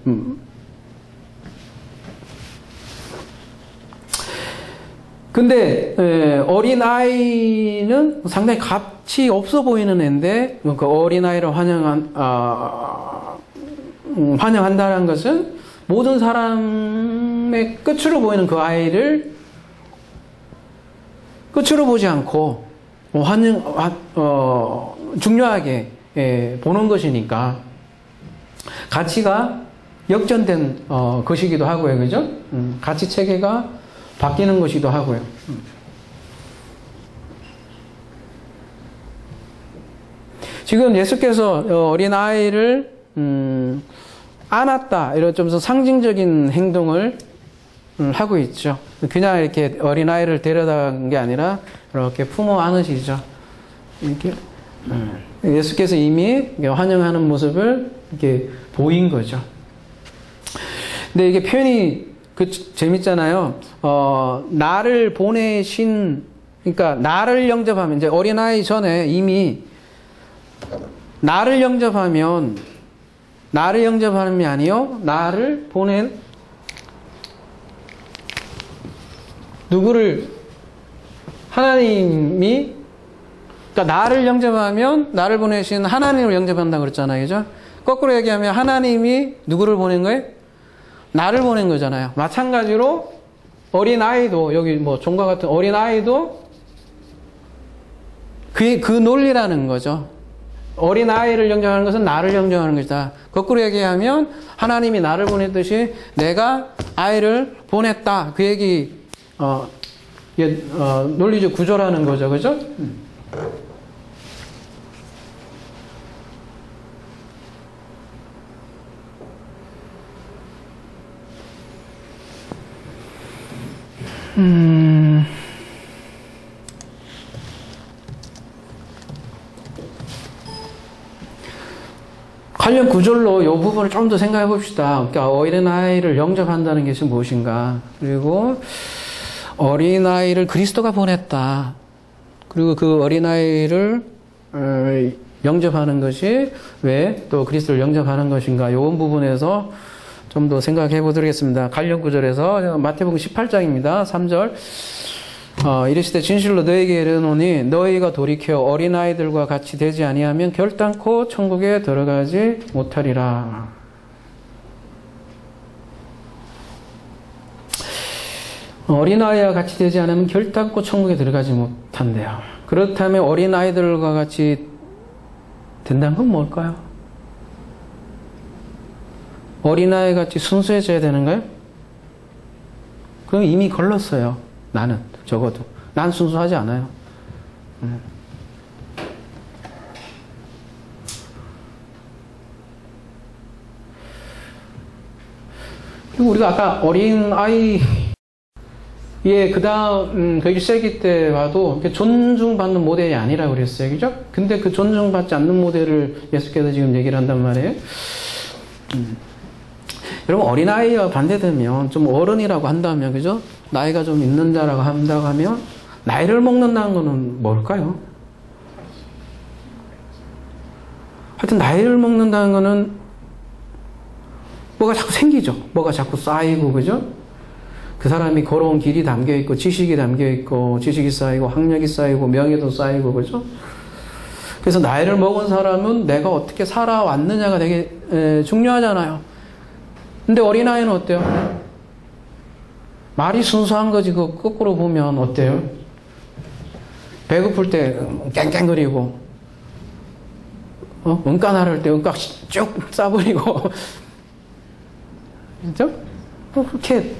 근데 어린아이는 상당히 값이 없어 보이는 애인데 그 어린아이를 환영한다는 것은 모든 사람의 끝으로 보이는 그 아이를 끝으로 보지 않고 중요하게 보는 것이니까 가치가 역전된 것이기도 하고요. 그죠? 가치 체계가 바뀌는 것이기도 하고요. 지금 예수께서 어린아이를 안았다 이런 좀 상징적인 행동을 하고 있죠. 그냥 이렇게 어린아이를 데려다간 게 아니라 이렇게 품어 안으시죠. 이렇게 예수께서 이미 환영하는 모습을 이렇게 보인 거죠. 근데 이게 표현이 재밌잖아요. 나를 보내신, 그러니까 나를 영접하면 이제 어린아이 전에 이미 나를 영접하면 게 아니요, 나를 보낸 누구를 하나님이 그러니까 나를 영접하면 나를 보내신 하나님을 영접한다고 그랬잖아요. 그죠? 거꾸로 얘기하면 하나님이 누구를 보낸 거예요? 나를 보낸 거잖아요. 마찬가지로 어린아이도, 여기 뭐 종과 같은 어린아이도 그 논리라는 거죠. 어린아이를 영접하는 것은 나를 영접하는 것이다. 거꾸로 얘기하면 하나님이 나를 보냈듯이 내가 아이를 보냈다. 그 얘기, 논리적 구조라는 거죠. 그죠? 관련 구절로 이 부분을 좀 더 생각해 봅시다. 그러니까 어린아이를 영접한다는 것이 무엇인가. 그리고 어린아이를 그리스도가 보냈다. 그리고 그 어린아이를 영접하는 것이 왜 또 그리스도를 영접하는 것인가. 이 부분에서 좀 더 생각해 보도록 하겠습니다. 관련 구절에서 마태복음 18장입니다. 3절. 이르시되 진실로 너희에게 이르노니 너희가 돌이켜 어린아이들과 같이 되지 아니하면 결단코 천국에 들어가지 못하리라. 어린아이와 같이 되지 않으면 결단코 천국에 들어가지 못한대요. 그렇다면 어린아이들과 같이 된다는 건 뭘까요? 어린아이 같이 순수해져야 되는가요? 그럼 이미 걸렀어요. 나는 적어도. 난 순수하지 않아요. 그리고 우리가 아까 어린아이의 그 다음, 그 1세기 때 봐도 존중받는 모델이 아니라고 그랬어요. 그죠? 근데 그 존중받지 않는 모델을 예수께서 지금 얘기를 한단 말이에요. 여러분, 어린아이와 반대되면 좀 어른이라고 한다면, 그죠? 나이가 좀 있는 자라고 한다고 하면, 나이를 먹는다는 거는 뭘까요? 하여튼, 나이를 먹는다는 거는 뭐가 자꾸 생기죠. 뭐가 자꾸 쌓이고, 그죠? 그 사람이 걸어온 길이 담겨있고, 지식이 담겨있고, 지식이 쌓이고, 학력이 쌓이고, 명예도 쌓이고, 그죠? 그래서 나이를 먹은 사람은 내가 어떻게 살아왔느냐가 되게 중요하잖아요. 근데 어린아이는 어때요? 말이 순수한 거지. 그 거꾸로 보면 어때요? 배고플 때 깽깽거리고, 은까 나를 때 은까 쭉 싸버리고, 그죠? 그렇게,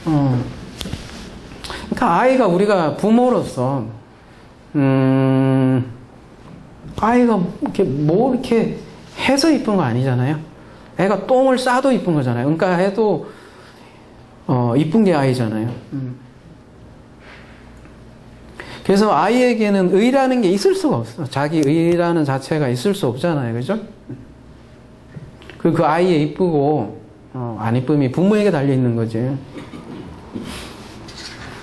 그러니까 아이가 우리가 부모로서, 아이가 이렇게 뭐 이렇게 해서 이쁜 거 아니잖아요. 애가 똥을 싸도 이쁜 거잖아요. 그러니까 해도 이쁜 게 아이잖아요. 그래서 아이에게는 의라는 게 있을 수가 없어. 자기 의라는 자체가 있을 수 없잖아요. 그죠? 그 아이의 이쁘고 안 이쁨이 부모에게 달려 있는 거지.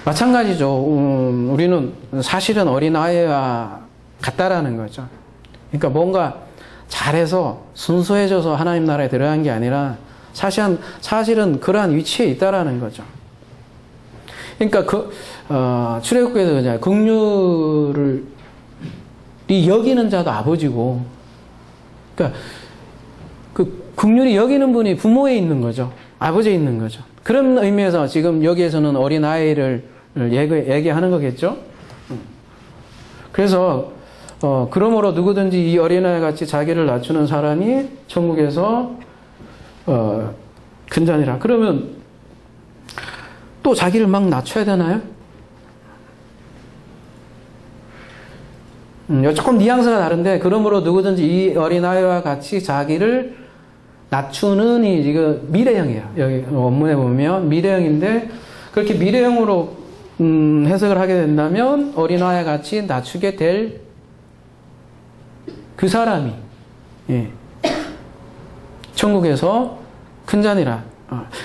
마찬가지죠. 우리는 사실은 어린아이와 같다라는 거죠. 그러니까 뭔가 잘해서 순수해져서 하나님 나라에 들어간 게 아니라 사실은 그러한 위치에 있다라는 거죠. 그러니까 출애굽기에서 그냥 긍휼을 여기는 자도 아버지고, 그러니까 그 긍휼이 여기는 분이 부모에 있는 거죠. 아버지에 있는 거죠. 그런 의미에서 지금 여기에서는 어린아이를 얘기하는 거겠죠. 그래서 그러므로 누구든지 이 어린아이 같이 자기를 낮추는 사람이 천국에서 근자니라. 그러면 또 자기를 막 낮춰야 되나요? 조금 뉘앙스가 다른데, 그러므로 누구든지 이 어린아이와 같이 자기를 낮추는 이 지금 미래형이에요. 여기 원문에 보면 미래형인데, 그렇게 미래형으로 해석을 하게 된다면 어린아이 같이 낮추게 될 그 사람이 천국에서 큰 자니라.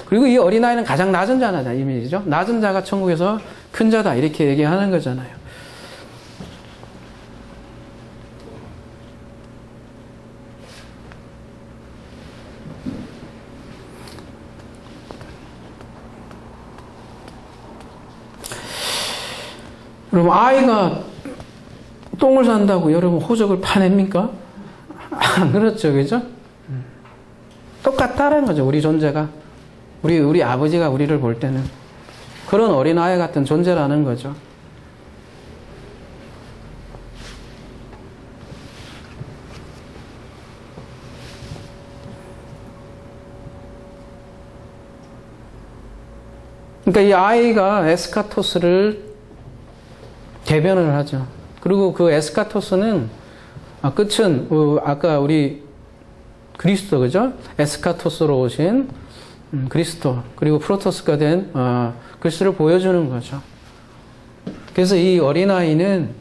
그리고 이 어린아이는 가장 낮은 자다 이미지죠. 낮은 자가 천국에서 큰 자다 이렇게 얘기하는 거잖아요. 그럼 아이가 또 똥을 산다고 여러분 호적을 파냅니까? 안 그렇죠, 그죠? 똑같다는 거죠, 우리 존재가. 우리 아버지가 우리를 볼 때는. 그런 어린아이 같은 존재라는 거죠. 그러니까 이 아이가 에스카토스를 대변을 하죠. 그리고 그 에스카토스는 끝은 아까 우리 그리스도, 그죠? 에스카토스로 오신 그리스도, 그리고 프로토스가 된 그리스도를 보여주는 거죠. 그래서 이 어린아이는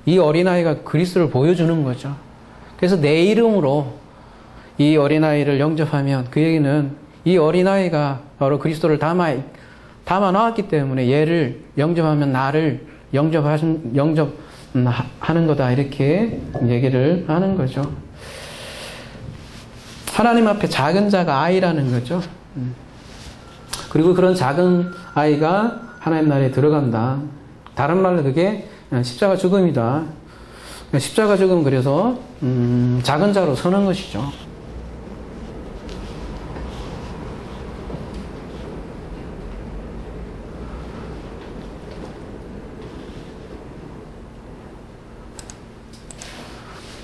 이 어린아이가 그리스도를 보여주는 거죠. 그래서 내 이름으로 이 어린아이를 영접하면 그 얘기는 이 어린아이가 바로 그리스도를 담아 놨기 때문에 얘를 영접하면 나를 영접하는 거다, 이렇게 얘기를 하는 거죠. 하나님 앞에 작은 자가 아이라는 거죠. 그리고 그런 작은 아이가 하나님 나라에 들어간다. 다른 말로 그게 십자가 죽음이다. 십자가 죽음, 그래서 작은 자로 서는 것이죠.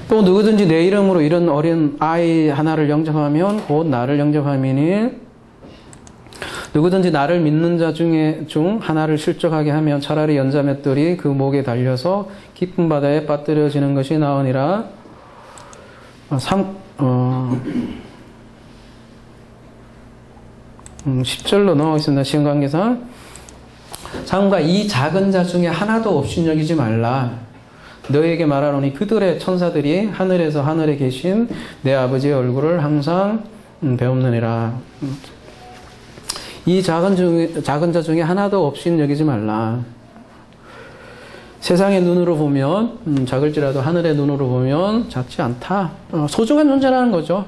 또 누구든지 내 이름으로 이런 어린 아이 하나를 영접하면 곧 나를 영접함이니, 누구든지 나를 믿는 자 중 하나를 실족하게 하면 차라리 연자맷돌이 그 목에 달려서 깊은 바다에 빠뜨려지는 것이 나으니라. 10절로 넘어가겠습니다. 시험 관계상. 삼가 이 작은 자 중에 하나도 없인 여기지 말라. 너에게 말하노니 그들의 천사들이 하늘에서 하늘에 계신 내 아버지의 얼굴을 항상 배움느니라. 이 작은 자 중에 하나도 없인 여기지 말라. 세상의 눈으로 보면 작을지라도 하늘의 눈으로 보면 작지 않다. 소중한 존재라는 거죠.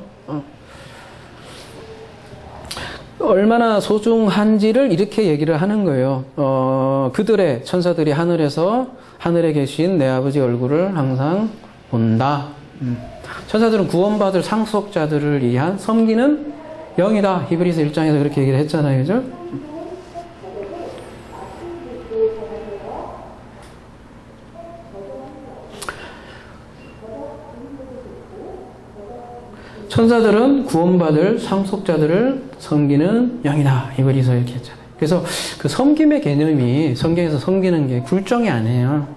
얼마나 소중한지를 이렇게 얘기를 하는 거예요. 그들의 천사들이 하늘에 계신 내 아버지 얼굴을 항상 본다. 천사들은 구원받을 상속자들을 위한 섬기는 영이다. 히브리서 1장에서 그렇게 얘기를 했잖아요, 그죠? 천사들은 구원받을 상속자들을 섬기는 영이다. 히브리서 이렇게 했잖아요. 그래서 그 섬김의 개념이 성경에서 섬기는 게 굴종이 아니에요.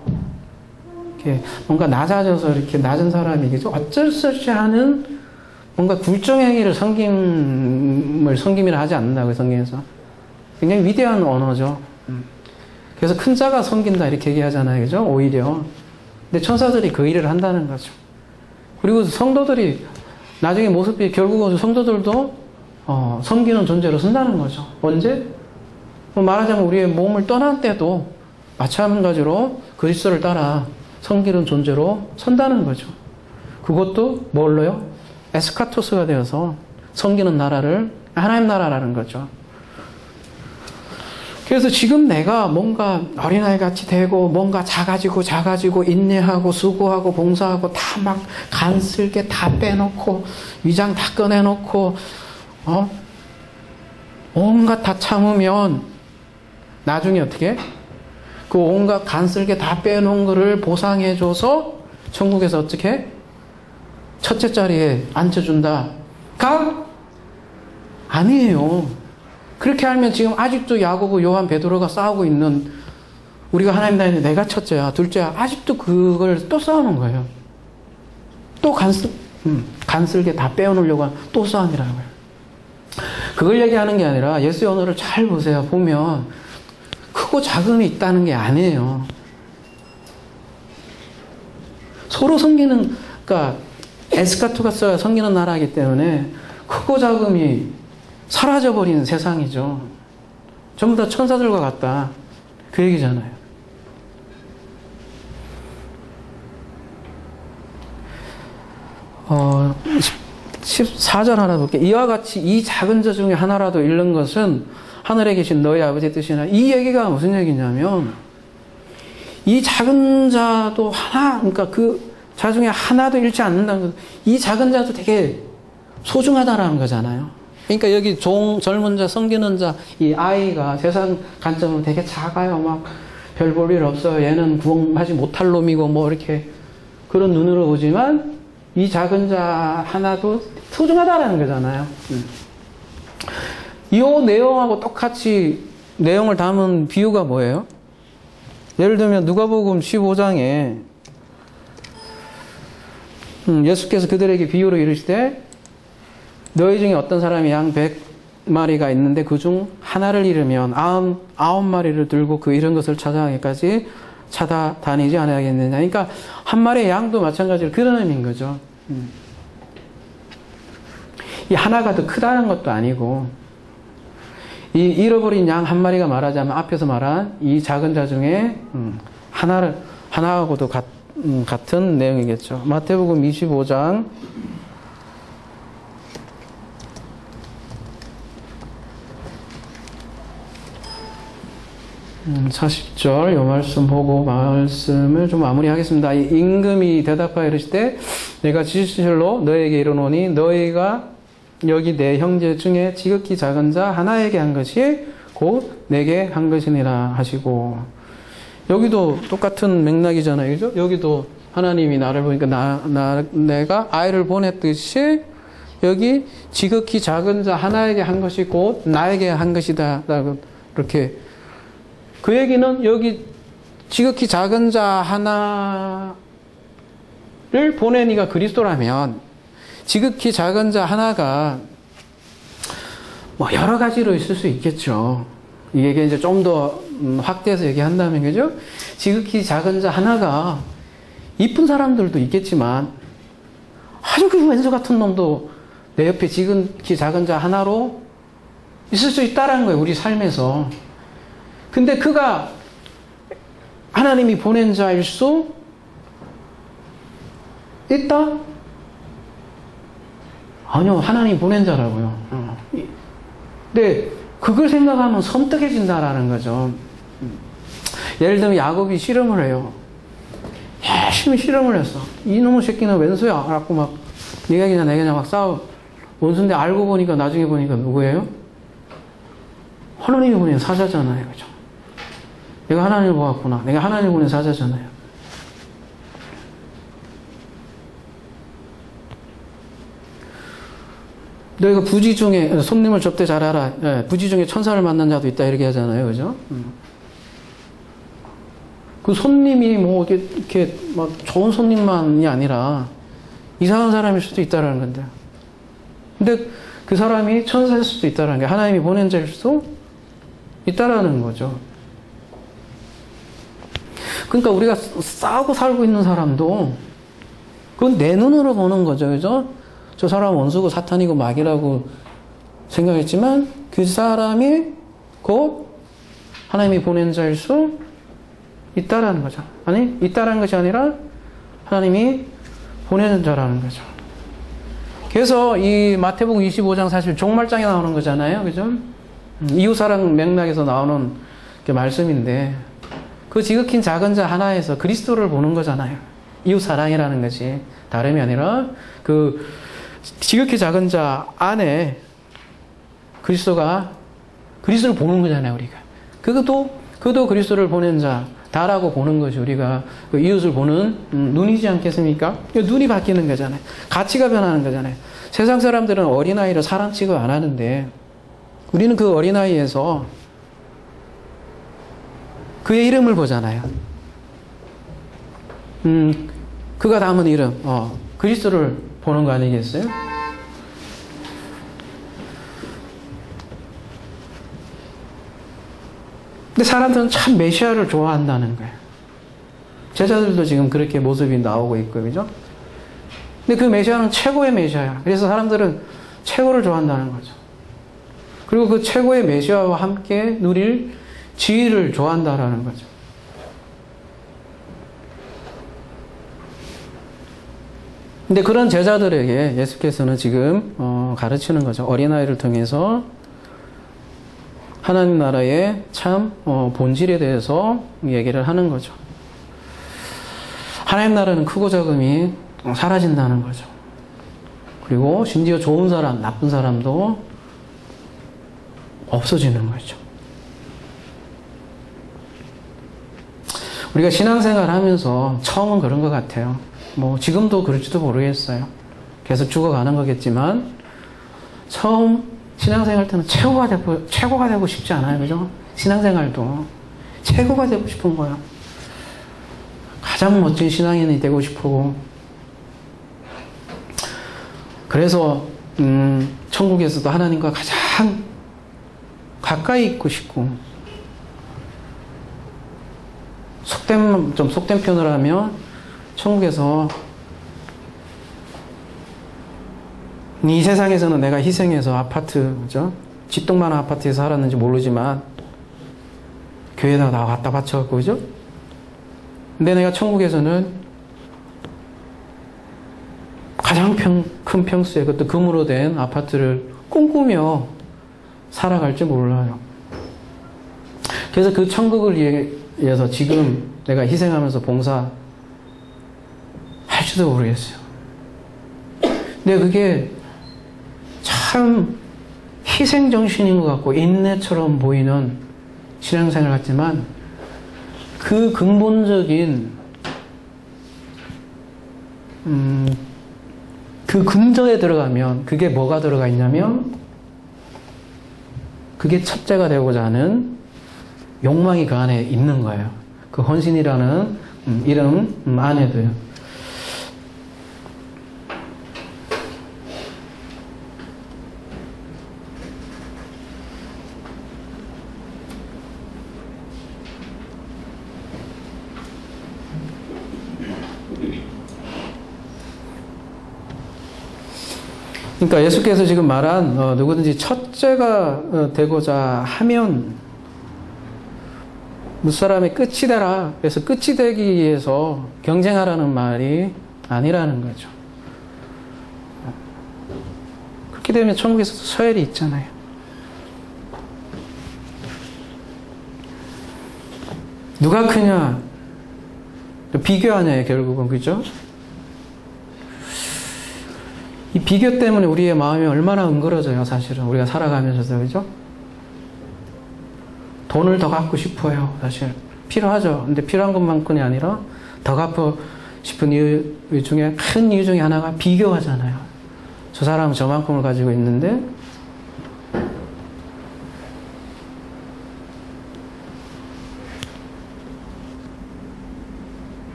이렇게 뭔가 낮아져서 이렇게 낮은 사람이 어쩔 수 없이 하는 뭔가 굴종 행위를 섬김이라 하지 않는다고요, 성경에서. 굉장히 위대한 언어죠. 그래서 큰 자가 섬긴다 이렇게 얘기하잖아요, 그죠? 오히려. 근데 천사들이 그 일을 한다는 거죠. 그리고 성도들이 나중에 모습이 결국은 성도들도 섬기는 존재로 쓴다는 거죠. 언제? 말하자면 우리의 몸을 떠난 때도 마찬가지로 그리스도를 따라 섬기는 존재로 선다는 거죠. 그것도 뭘로요? 에스카토스가 되어서 섬기는 나라를 하나님 나라라는 거죠. 그래서 지금 내가 뭔가 어린아이 같이 되고 뭔가 작아지고 인내하고 수고하고 봉사하고 다 막 간쓸게 다 빼놓고 위장 다 꺼내놓고 온갖 다 참으면 나중에 어떻게? 그 온갖 간쓸게 다 빼놓은 거를 보상해줘서 천국에서 어떻게? 첫째 자리에 앉혀준다가 아니에요. 그렇게 하면 지금 아직도 야고보, 요한, 베드로가 싸우고 있는, 우리가 하나님 나라에 내가 첫째야, 둘째야, 아직도 그걸 또 싸우는 거예요. 또 간쓸게 다 빼어놓으려고 하는 또 싸움이라는 거예요. 그걸 얘기하는 게 아니라 예수의 언어를 잘 보세요. 보면 크고 작음이 있다는 게 아니에요. 서로 섬기는, 그러니까 에스카토가스가 섬기는 나라이기 때문에 크고 작음이 사라져버리는 세상이죠. 전부 다 천사들과 같다. 그 얘기잖아요. 어, 14절 하나 볼게요. 이와 같이 이 작은 자 중에 하나라도 잃는 것은 하늘에 계신 너희 아버지의 뜻이나, 이 얘기가 무슨 얘기냐면 이 작은 자도 하나, 그러니까 그 자 중에 하나도 잃지 않는다는 것, 이 작은 자도 되게 소중하다라는 거잖아요. 그러니까 여기 젊은 자, 섬기는 자, 이 아이가 세상 관점으로 되게 작아요. 막 별 볼 일 없어요. 얘는 구원하지 못할 놈이고 뭐 이렇게 그런 눈으로 보지만 이 작은 자 하나도 소중하다라는 거잖아요. 이 내용하고 똑같이 내용을 담은 비유가 뭐예요? 예를 들면 누가복음 15장에 예수께서 그들에게 비유로 이르시되 너희 중에 어떤 사람이 양 100마리가 있는데 그중 하나를 잃으면 99마리를 들고 그 잃은 것을 찾아가기까지 찾아다니지 않아야겠느냐. 그러니까 한 마리의 양도 마찬가지로 그런 의미인 거죠. 이 하나가 더 크다는 것도 아니고 이 잃어버린 양 한 마리가 말하자면 앞에서 말한 이 작은 자 중에 하나하고도 같은 내용이겠죠. 마태복음 25장 40절 이 말씀 보고 말씀을 좀 마무리하겠습니다. 이 임금이 대답하여 이르시되 내가 진실로 너에게 이르노니 너희가 여기 내 형제 중에 지극히 작은 자 하나에게 한 것이 곧 내게 한 것이니라 하시고, 여기도 똑같은 맥락이잖아요. 그죠? 여기도 하나님이 나를 보니까 내가 아이를 보냈듯이 여기 지극히 작은 자 하나에게 한 것이 곧 나에게 한 것이다. 이렇게 그 얘기는 여기 지극히 작은 자 하나를 보낸 이가 그리스도라면 지극히 작은 자 하나가 뭐 여러 가지로 있을 수 있겠죠. 이게 이제 좀 더 확대해서 얘기한다면, 그죠? 지극히 작은 자 하나가 이쁜 사람들도 있겠지만 아주 그 왼수 같은 놈도 내 옆에 지극히 작은 자 하나로 있을 수 있다라는 거예요. 우리 삶에서. 근데 그가 하나님이 보낸 자일 수 있다? 아니요, 하나님이 보낸 자라고요. 근데 그걸 생각하면 섬뜩해진다라는 거죠. 예를 들면 야곱이 씨름을 해요. 열심히 씨름을 했어. 이놈의 새끼는 왼수야 라고 막 네가 이기냐 내가 이기냐 막 싸워. 원수인데 알고 보니까 나중에 보니까 누구예요? 하나님이 보낸 사자잖아요. 그죠? 내가 하나님을 보았구나. 내가 하나님을 보낸 사자잖아요. 너희가 부지 중에 손님을 접대 잘하라. 예, 부지 중에 천사를 만난 자도 있다 이렇게 하잖아요. 그죠? 그 손님이 뭐 이렇게 막 좋은 손님만이 아니라 이상한 사람일 수도 있다라는 건데. 근데 그 사람이 천사일 수도 있다라는 게 하나님이 보낸 자일 수도 있다라는 거죠. 그러니까 우리가 싸우고 살고 있는 사람도 그건 내 눈으로 보는 거죠. 그죠? 저 사람은 원수고 사탄이고 마귀라고 생각했지만 그 사람이 곧 하나님이 보낸 자일 수 있다라는 거죠. 아니, 있다라는 것이 아니라 하나님이 보내는 자라는 거죠. 그래서 이 마태복음 25장 사실 종말장에 나오는 거잖아요. 그죠? 이웃사랑 맥락에서 나오는 말씀인데 그 지극히 작은 자 하나에서 그리스도를 보는 거잖아요. 이웃사랑이라는 것이 다름이 아니라 그 지극히 작은 자 안에 그리스도를 보는 거잖아요, 우리가. 그도 그리스도를 보낸 자다라고 보는 것이 우리가 그 이웃을 보는 눈이지 않겠습니까? 눈이 바뀌는 거잖아요. 가치가 변하는 거잖아요. 세상 사람들은 어린아이를 사람 취급 안 하는데 우리는 그 어린아이에서 그의 이름을 보잖아요. 그가 담은 이름, 그리스도를 보는 거 아니겠어요? 근데 사람들은 참 메시아를 좋아한다는 거예요. 제자들도 지금 그렇게 모습이 나오고 있고, 그죠? 근데 그 메시아는 최고의 메시아야. 그래서 사람들은 최고를 좋아한다는 거죠. 그리고 그 최고의 메시아와 함께 누릴 지위를 좋아한다라는 거죠. 근데 그런 제자들에게 예수께서는 지금 가르치는 거죠. 어린아이를 통해서 하나님 나라의 참 본질에 대해서 얘기를 하는 거죠. 하나님 나라는 크고 작음이 사라진다는 거죠. 그리고 심지어 좋은 사람, 나쁜 사람도 없어지는 거죠. 우리가 신앙생활 하면서 처음은 그런 것 같아요. 뭐 지금도 그럴지도 모르겠어요. 계속 죽어가는 거겠지만 처음 신앙생활 때는 최고가 되고 싶지 않아요. 그죠? 신앙생활도 최고가 되고 싶은 거예요. 가장 멋진 신앙인이 되고 싶고 그래서 천국에서도 하나님과 가장 가까이 있고 싶고 속된 표현을 하면 천국에서 이 세상에서는 내가 희생해서 아파트, 그죠? 쥐똥만한 아파트에서 살았는지 모르지만 교회에다가 나 갖다 바쳐갖고, 그죠? 근데 내가 천국에서는 가장 큰 평수에 그것도 금으로 된 아파트를 꿈꾸며 살아갈지 몰라요. 그래서 그 천국을 위해서 지금 내가 희생하면서 봉사 할지도 모르겠어요. 근데 그게 참 희생정신인 것 같고 인내처럼 보이는 신앙생활 같지만 그 근본적인 그 근저에 들어가면 그게 뭐가 들어가 있냐면 그게 첫째가 되고자 하는 욕망이 그 안에 있는 거예요. 그 헌신이라는 이름 안에도요. 그러니까 예수께서 지금 말한 누구든지 첫째가 되고자 하면 무사람의 끝이 되라. 그래서 끝이 되기 위해서 경쟁하라는 말이 아니라는 거죠. 그렇게 되면 천국에서도 서열이 있잖아요. 누가 크냐? 비교하냐에 결국은, 그죠? 이 비교 때문에 우리의 마음이 얼마나 응그러져요, 사실은. 우리가 살아가면서도, 그죠? 돈을 더 갖고 싶어요, 사실. 필요하죠. 근데 필요한 것만큼이 아니라 더 갖고 싶은 이유 중에, 큰 이유 중에 하나가 비교하잖아요. 저 사람은 저만큼을 가지고 있는데,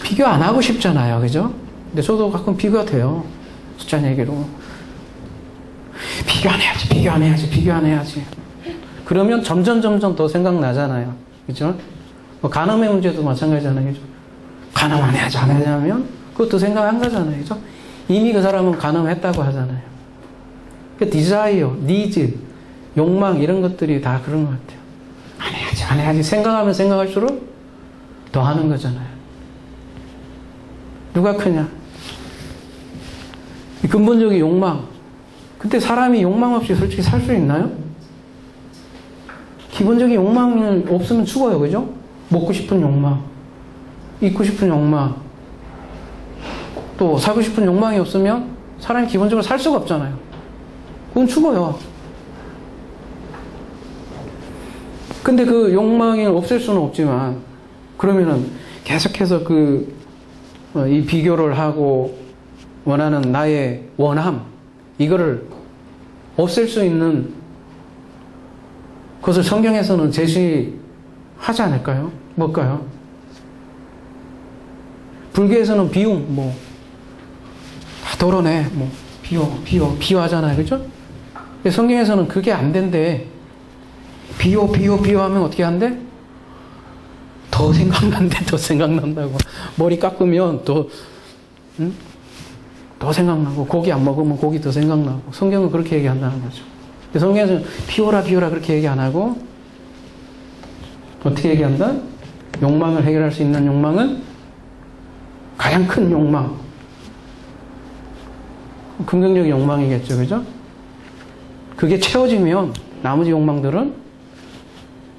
비교 안 하고 싶잖아요. 그죠? 근데 저도 가끔 비교가 돼요. 숫자 얘기로. 비교 안 해야지. 그러면 점점 더 생각나잖아요. 그죠? 뭐 간음의 문제도 마찬가지잖아요. 그죠? 간음 안 해야지 하면 그것도 생각한 거잖아요. 그죠? 이미 그 사람은 간음했다고 하잖아요. 그 디자이어, 니즈, 욕망 이런 것들이 다 그런 것 같아요. 안 해야지. 생각하면 생각할수록 더 하는 거잖아요. 누가 크냐? 이 근본적인 욕망. 근데 사람이 욕망 없이 솔직히 살 수 있나요? 기본적인 욕망이 없으면 죽어요. 그죠? 먹고 싶은 욕망, 입고 싶은 욕망, 또 살고 싶은 욕망이 없으면 사람이 기본적으로 살 수가 없잖아요. 그건 죽어요. 근데 그 욕망이 없앨 수는 없지만 그러면은 계속해서 이 비교를 하고 원하는 나의 원함, 이거를 없앨 수 있는 그것을 성경에서는 제시하지 않을까요? 뭘까요? 불교에서는 비움, 다 덜어내, 비유하잖아요. 그죠? 성경에서는 그게 안 된대. 비유하면 어떻게 한대? 더 생각난다고. 머리 깎으면 더 생각나고, 고기 안 먹으면 고기 더 생각나고. 성경은 그렇게 얘기한다는 거죠. 성경에서는 비워라 그렇게 얘기 안 하고, 어떻게 얘기한다? 욕망을 해결할 수 있는 욕망은 가장 큰 욕망. 긍정적인 욕망이겠죠. 그죠? 그게 채워지면 나머지 욕망들은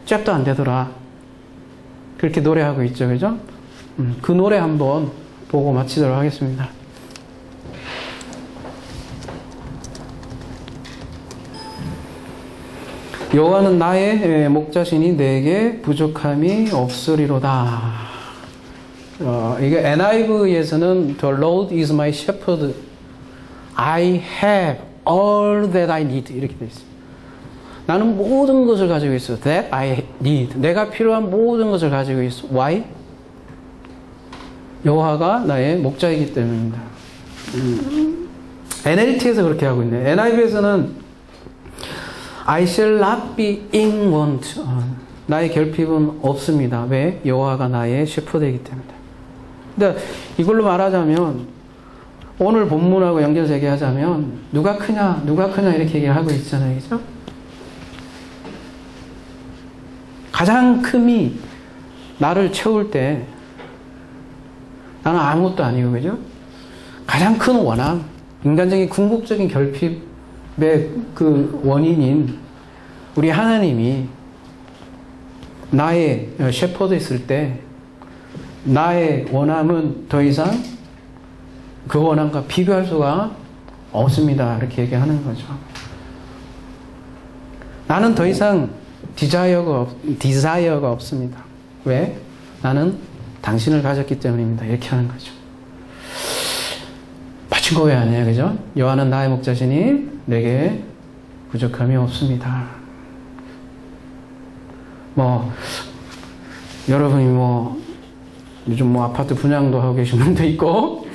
잽도 안 되더라. 그렇게 노래하고 있죠. 그죠? 그 노래 한번 보고 마치도록 하겠습니다. 여호와는 나의 목자시니 내게 부족함이 없으리로다. 이게 NIV에서는 The Lord is my shepherd. I have all that I need. 이렇게 되어 있습니다. 나는 모든 것을 가지고 있어. That I need. 내가 필요한 모든 것을 가지고 있어. Why? 여호와가 나의 목자이기 때문입니다. NLT에서 그렇게 하고 있네요. NIV에서는 I shall not be in want. 나의 결핍은 없습니다. 왜? 여호와가 나의 셰퍼드이기 때문에. 근데 이걸로 말하자면 오늘 본문하고 연결해서 얘기하자면 누가 크냐 이렇게 얘기를 하고 있잖아요. 그죠? 가장 큼이 나를 채울 때 나는 아무것도 아니고, 그죠? 가장 큰 원함, 인간적인 궁극적인 결핍의 그 원인인 우리 하나님이 나의 셰퍼드 있을 때 나의 원함은 더 이상 그 원함과 비교할 수가 없습니다. 이렇게 얘기하는 거죠. 나는 더 이상 디자이어가 없습니다. 왜? 나는 당신을 가졌기 때문입니다. 이렇게 하는 거죠. 마친 거 왜 아니에요? 그죠? 여호와는 나의 목자시니 내게 부족함이 없습니다. 여러분이 요즘 아파트 분양도 하고 계신 분도 있고,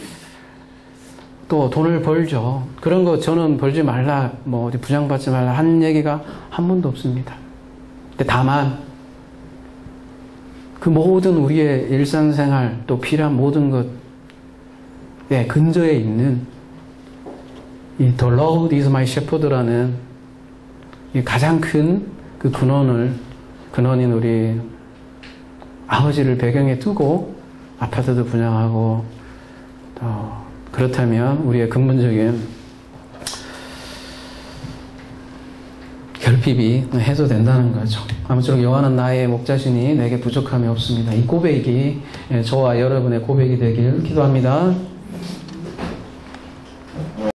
또 돈을 벌죠. 그런 거 저는 벌지 말라, 어디 분양받지 말라 한 얘기가 한 번도 없습니다. 근데 다만, 그 모든 우리의 일상생활, 또 필요한 모든 것에 근저에 있는 이 The Lord is my shepherd라는 이 가장 큰 그 근원인 우리 아버지를 배경에 두고 아파트도 분양하고, 그렇다면 우리의 근본적인 결핍이 해소된다는 거죠. 아무쪼록 여호와는 나의 목자시니 내게 부족함이 없습니다. 이 고백이 저와 여러분의 고백이 되길 기도합니다.